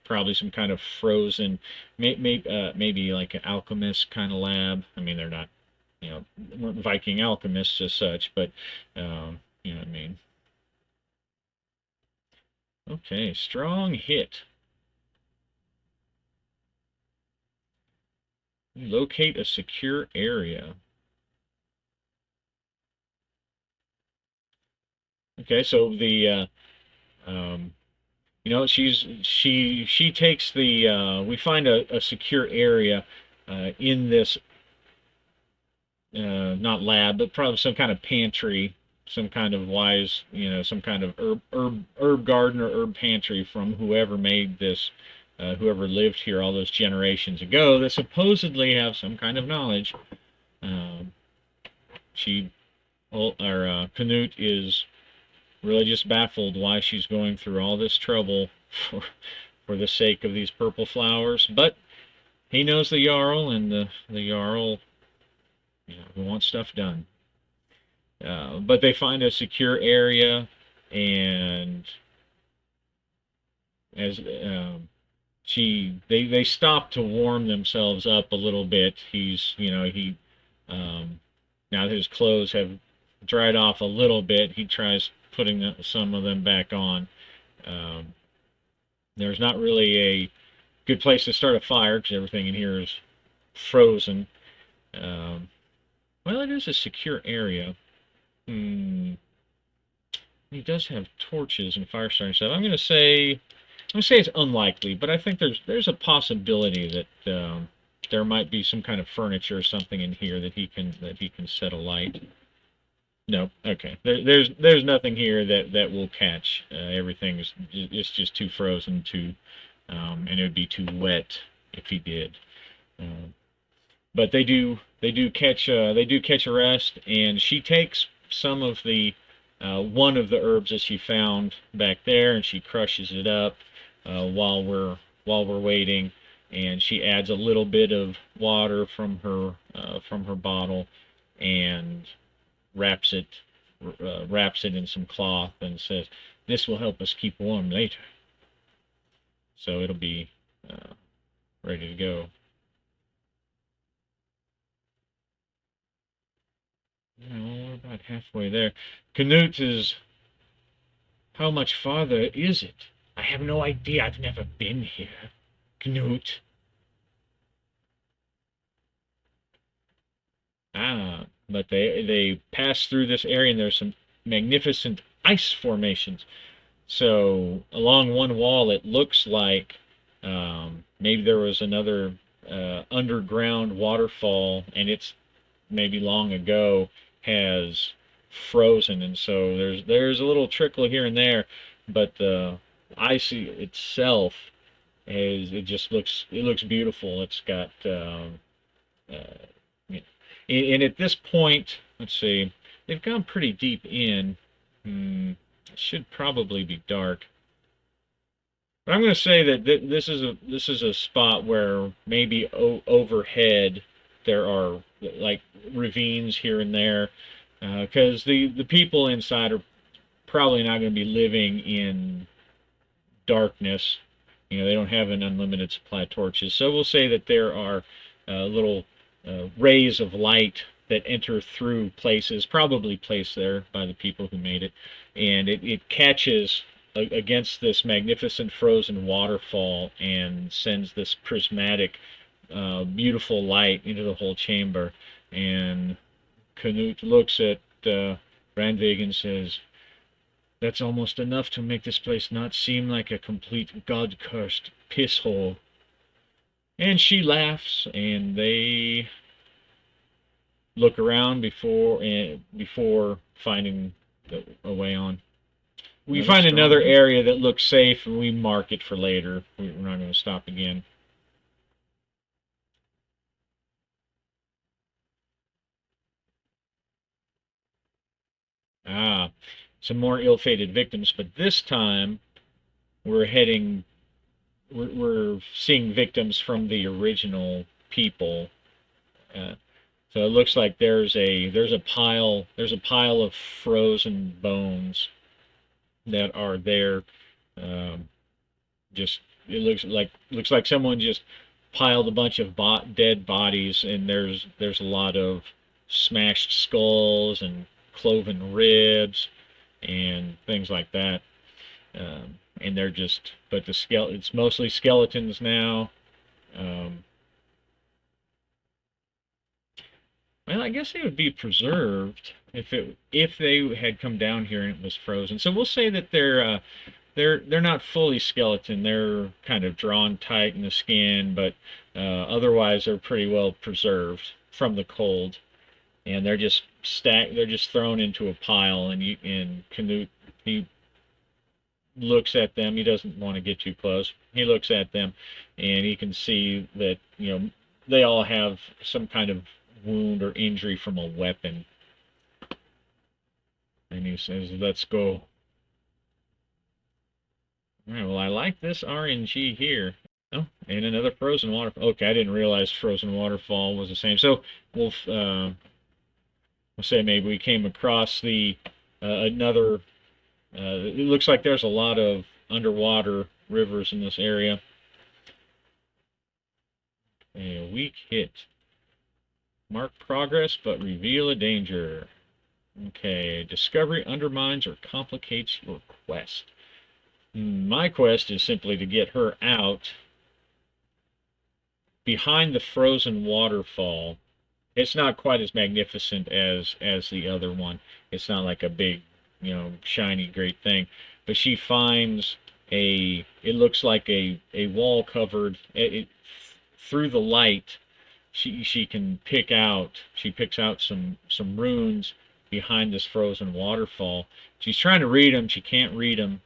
probably some kind of frozen, maybe like an alchemist kind of lab. I mean, they're not, weren't Viking alchemists as such, but you know what I mean. Okay, strong hit. Locate a secure area. Okay, so she takes we find a secure area in this not lab, but probably some kind of pantry, some kind of some kind of herb garden or herb pantry from whoever made this, whoever lived here all those generations ago, that supposedly have some kind of knowledge. Um, she or Knut is really just baffled why she's going through all this trouble for the sake of these purple flowers, but he knows the Jarl, and the Jarl, who wants stuff done. But they find a secure area, and as they stop to warm themselves up a little bit. Now that his clothes have dried off a little bit, he tries putting some of them back on. Um, there's not really a good place to start a fire because everything in here is frozen. Um, well, it is a secure area. Hmm. He does have torches and fire starting stuff. I'm gonna say it's unlikely, but I think there's a possibility that there might be some kind of furniture or something in here that he can set alight. No, okay. There's nothing here that will catch. Everything is it's just too frozen and it would be too wet if he did. Um, but they do catch a rest, and she takes some of the one of the herbs that she found back there, and she crushes it up while we're waiting, and she adds a little bit of water from her bottle, and wraps it wraps it in some cloth, and says, "This will help us keep warm later." So it'll be ready to go. Well, we're about halfway there. Knut is. How much farther is it? I have no idea. I've never been here. Knut. Ah, but they pass through this area, and there's some magnificent ice formations. So along one wall, it looks like maybe there was another underground waterfall, and it's maybe long ago has frozen, and so there's a little trickle here and there, but the ice itself is it looks beautiful. It's got uh, and at this point, let's see, they've gone pretty deep in. It should probably be dark. But I'm going to say that this is a spot where maybe overhead there are like ravines here and there, because the people inside are probably not going to be living in darkness. They don't have an unlimited supply of torches. So we'll say that there are little rays of light that enter through places, probably placed there by the people who made it, and it catches against this magnificent frozen waterfall and sends this prismatic, beautiful light into the whole chamber. And Knut looks at Ranveig and says, "That's almost enough to make this place not seem like a complete god-cursed piss hole." And she laughs, and they look around before finding a way on. We find another area that looks safe, and we mark it for later. We're not going to stop again. Ah, some more ill-fated victims, but this time we're heading. We're seeing victims from the original people. So it looks like there's a pile of frozen bones that are there. Um, just it looks like someone just piled a bunch of dead bodies, and there's a lot of smashed skulls and cloven ribs and things like that. And they're just, but it's mostly skeletons now. Um, well, I guess they would be preserved if they had come down here and it was frozen. So we'll say that they're not fully skeleton. They're kind of drawn tight in the skin, but otherwise they're pretty well preserved from the cold. And they're just stacked. They're just thrown into a pile, and Knut, he looks at them. He doesn't want to get too close. He looks at them, and he can see that they all have some kind of wound or injury from a weapon. And he says, "Let's go." All right, well, I like this RNG here. Oh, and another frozen waterfall. Okay, I didn't realize frozen waterfall was the same. So we'll say maybe we came across the another. It looks like there's a lot of underwater rivers in this area. A weak hit. Mark progress, but reveal a danger. Okay, discovery undermines or complicates your quest. My quest is simply to get her out behind the frozen waterfall. It's not quite as magnificent as the other one. It's not like a big, shiny great thing. But she finds it looks like a wall covered through the light. She picks out some runes behind this frozen waterfall. She's trying to read them. She can't read them.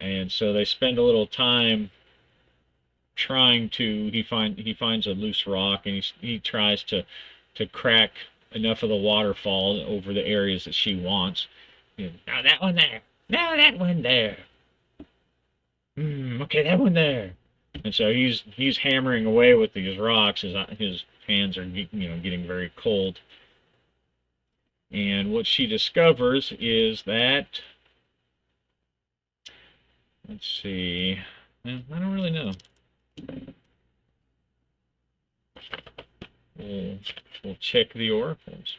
And so they spend a little time trying to. He finds a loose rock, and he tries to crack enough of the waterfall over the areas that she wants. Now that one there. Now that one there. Okay, that one there. And so he's hammering away with these rocks. His hands are getting very cold. And what she discovers is that, let's see, I don't really know. We'll check the oracles.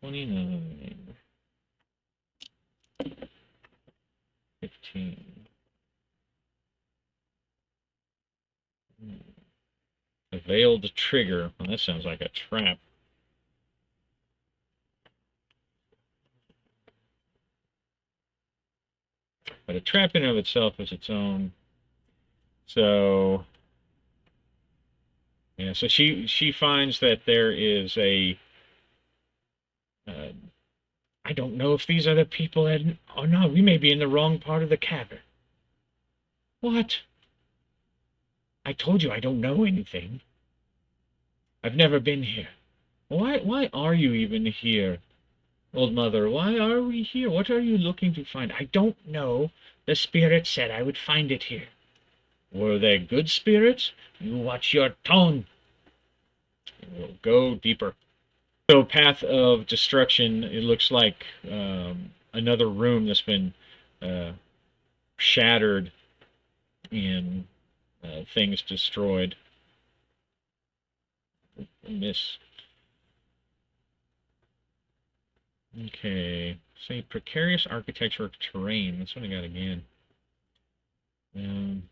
29. 15. A veiled trigger. Well, that sounds like a trap. But a trap in and of itself is its own. So yeah, so she finds that there is a. I don't know if these are the people that. Oh no, we may be in the wrong part of the cavern. What? I told you I don't know anything. I've never been here. Why are you even here? Old mother, why are we here? What are you looking to find? I don't know. The spirit said I would find it here. Were they good spirits? You watch your tone. We'll go deeper. So, path of destruction, it looks like another room that's been shattered and things destroyed. Miss. Okay. Say precarious architecture terrain. That's what I got again. Um,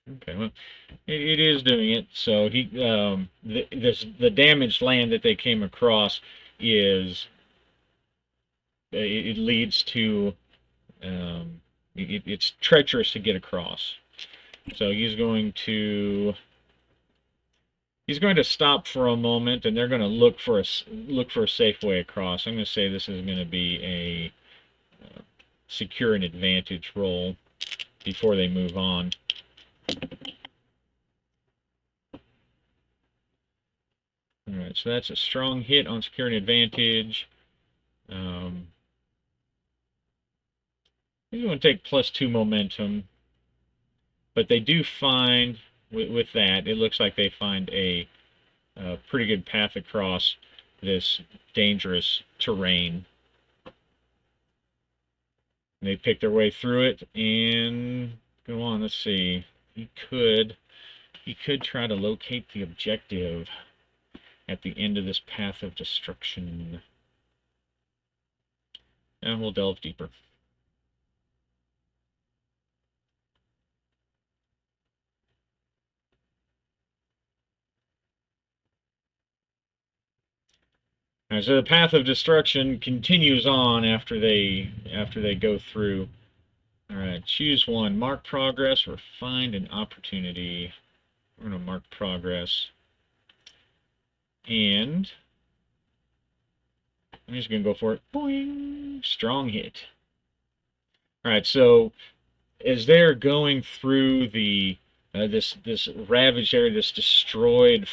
okay, well, it is doing it. So the damaged land that they came across is it leads to it's treacherous to get across. So he's going to stop for a moment, and they're going to look for a safe way across. I'm going to say this is going to be a secure an advantage roll before they move on. All right, so that's a strong hit on secure an advantage. He's going to take +2 momentum, but they do find with that it looks like they find a pretty good path across this dangerous terrain. They pick their way through it and go on. Let's see. He could try to locate the objective at the end of this path of destruction. And we'll delve deeper. Alright, so the path of destruction continues on after they go through. Alright, choose one. Mark progress or find an opportunity. We're going to mark progress. And I'm just going to go for it. Boing! Strong hit. Alright, so as they're going through the this ravaged area, this destroyed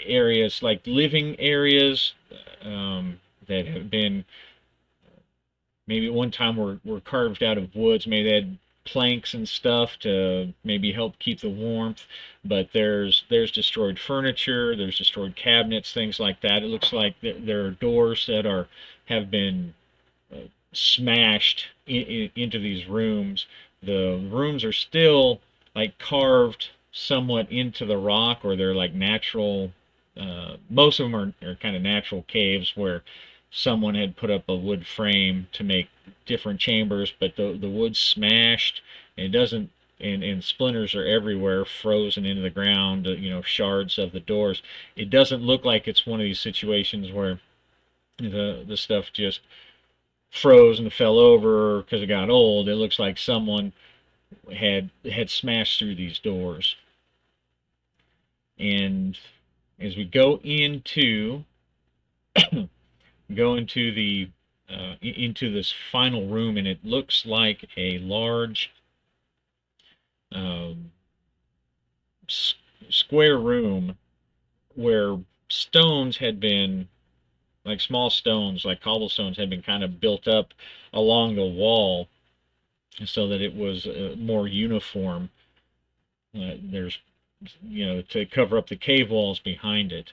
areas, like living areas that have been maybe at one time were carved out of woods. Maybe they had planks and stuff to maybe help keep the warmth, but there's destroyed furniture, there's destroyed cabinets, things like that. It looks like there are doors that have been smashed into these rooms. The rooms are still like carved somewhat into the rock, or they're like natural. Most of them are kind of natural caves where someone had put up a wood frame to make different chambers, but the wood's smashed and it doesn't. And splinters are everywhere, frozen into the ground. Shards of the doors. It doesn't look like it's one of these situations where the stuff just froze and fell over because it got old. It looks like someone had smashed through these doors. And as we go into the into this final room, and it looks like a large um, square room where stones had been, like small stones, like cobblestones, had been kind of built up along the wall so that it was more uniform. There's, to cover up the cave walls behind it.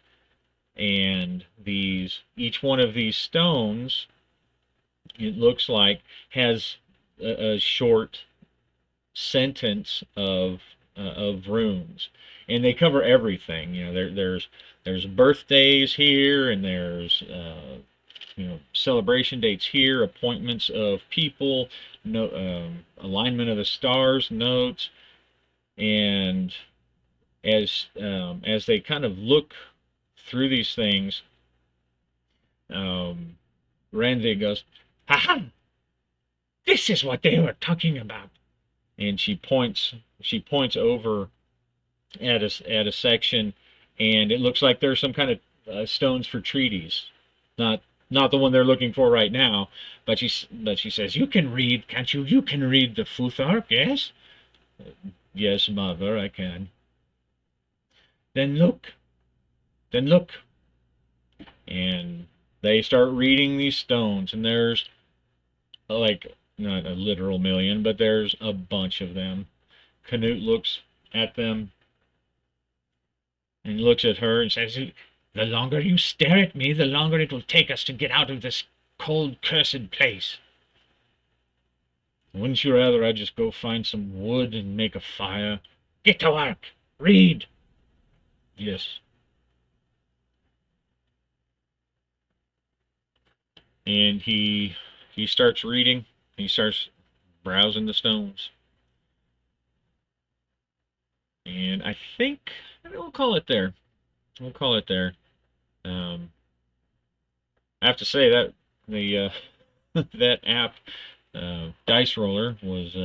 And each one of these stones, it looks like, has a short sentence of runes, and they cover everything. There's birthdays here, and there's celebration dates here, appointments of people, no alignment of the stars notes, and as they kind of look through these things, Ranveig goes, "Ha! This is what they were talking about." And she points over at a section, and it looks like there's some kind of stones for treaties, not the one they're looking for right now. But she says, "You can read, can't you? You can read the Futhark, yes?" "Yes, mother, I can." Then look, then look. And they start reading these stones, and there's like not a literal million, but there's a bunch of them. Knut looks at them. And looks at her and says, "The longer you stare at me, the longer it will take us to get out of this cold, cursed place. Wouldn't you rather I just go find some wood and make a fire? Get to work! Read!" "Yes." And he starts reading. He starts browsing the stones. And I think we'll call it there. We'll call it there. Um, I have to say that the that app dice roller was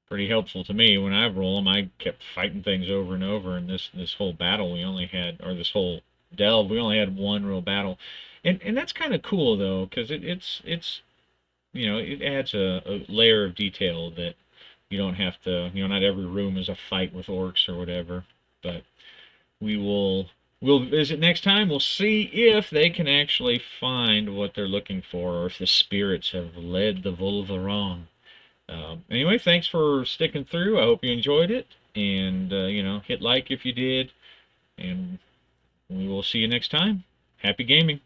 pretty helpful to me when I roll them. I kept fighting things over and over, and this whole battle we only had, or this whole delve we only had one real battle, and that's kind of cool though, because it's it adds a layer of detail that you don't have to, not every room is a fight with orcs or whatever. But we will we'll visit next time. We'll see if they can actually find what they're looking for, or if the spirits have led the vulva wrong. Anyway, thanks for sticking through. I hope you enjoyed it, and hit like if you did, and we will see you next time. Happy gaming.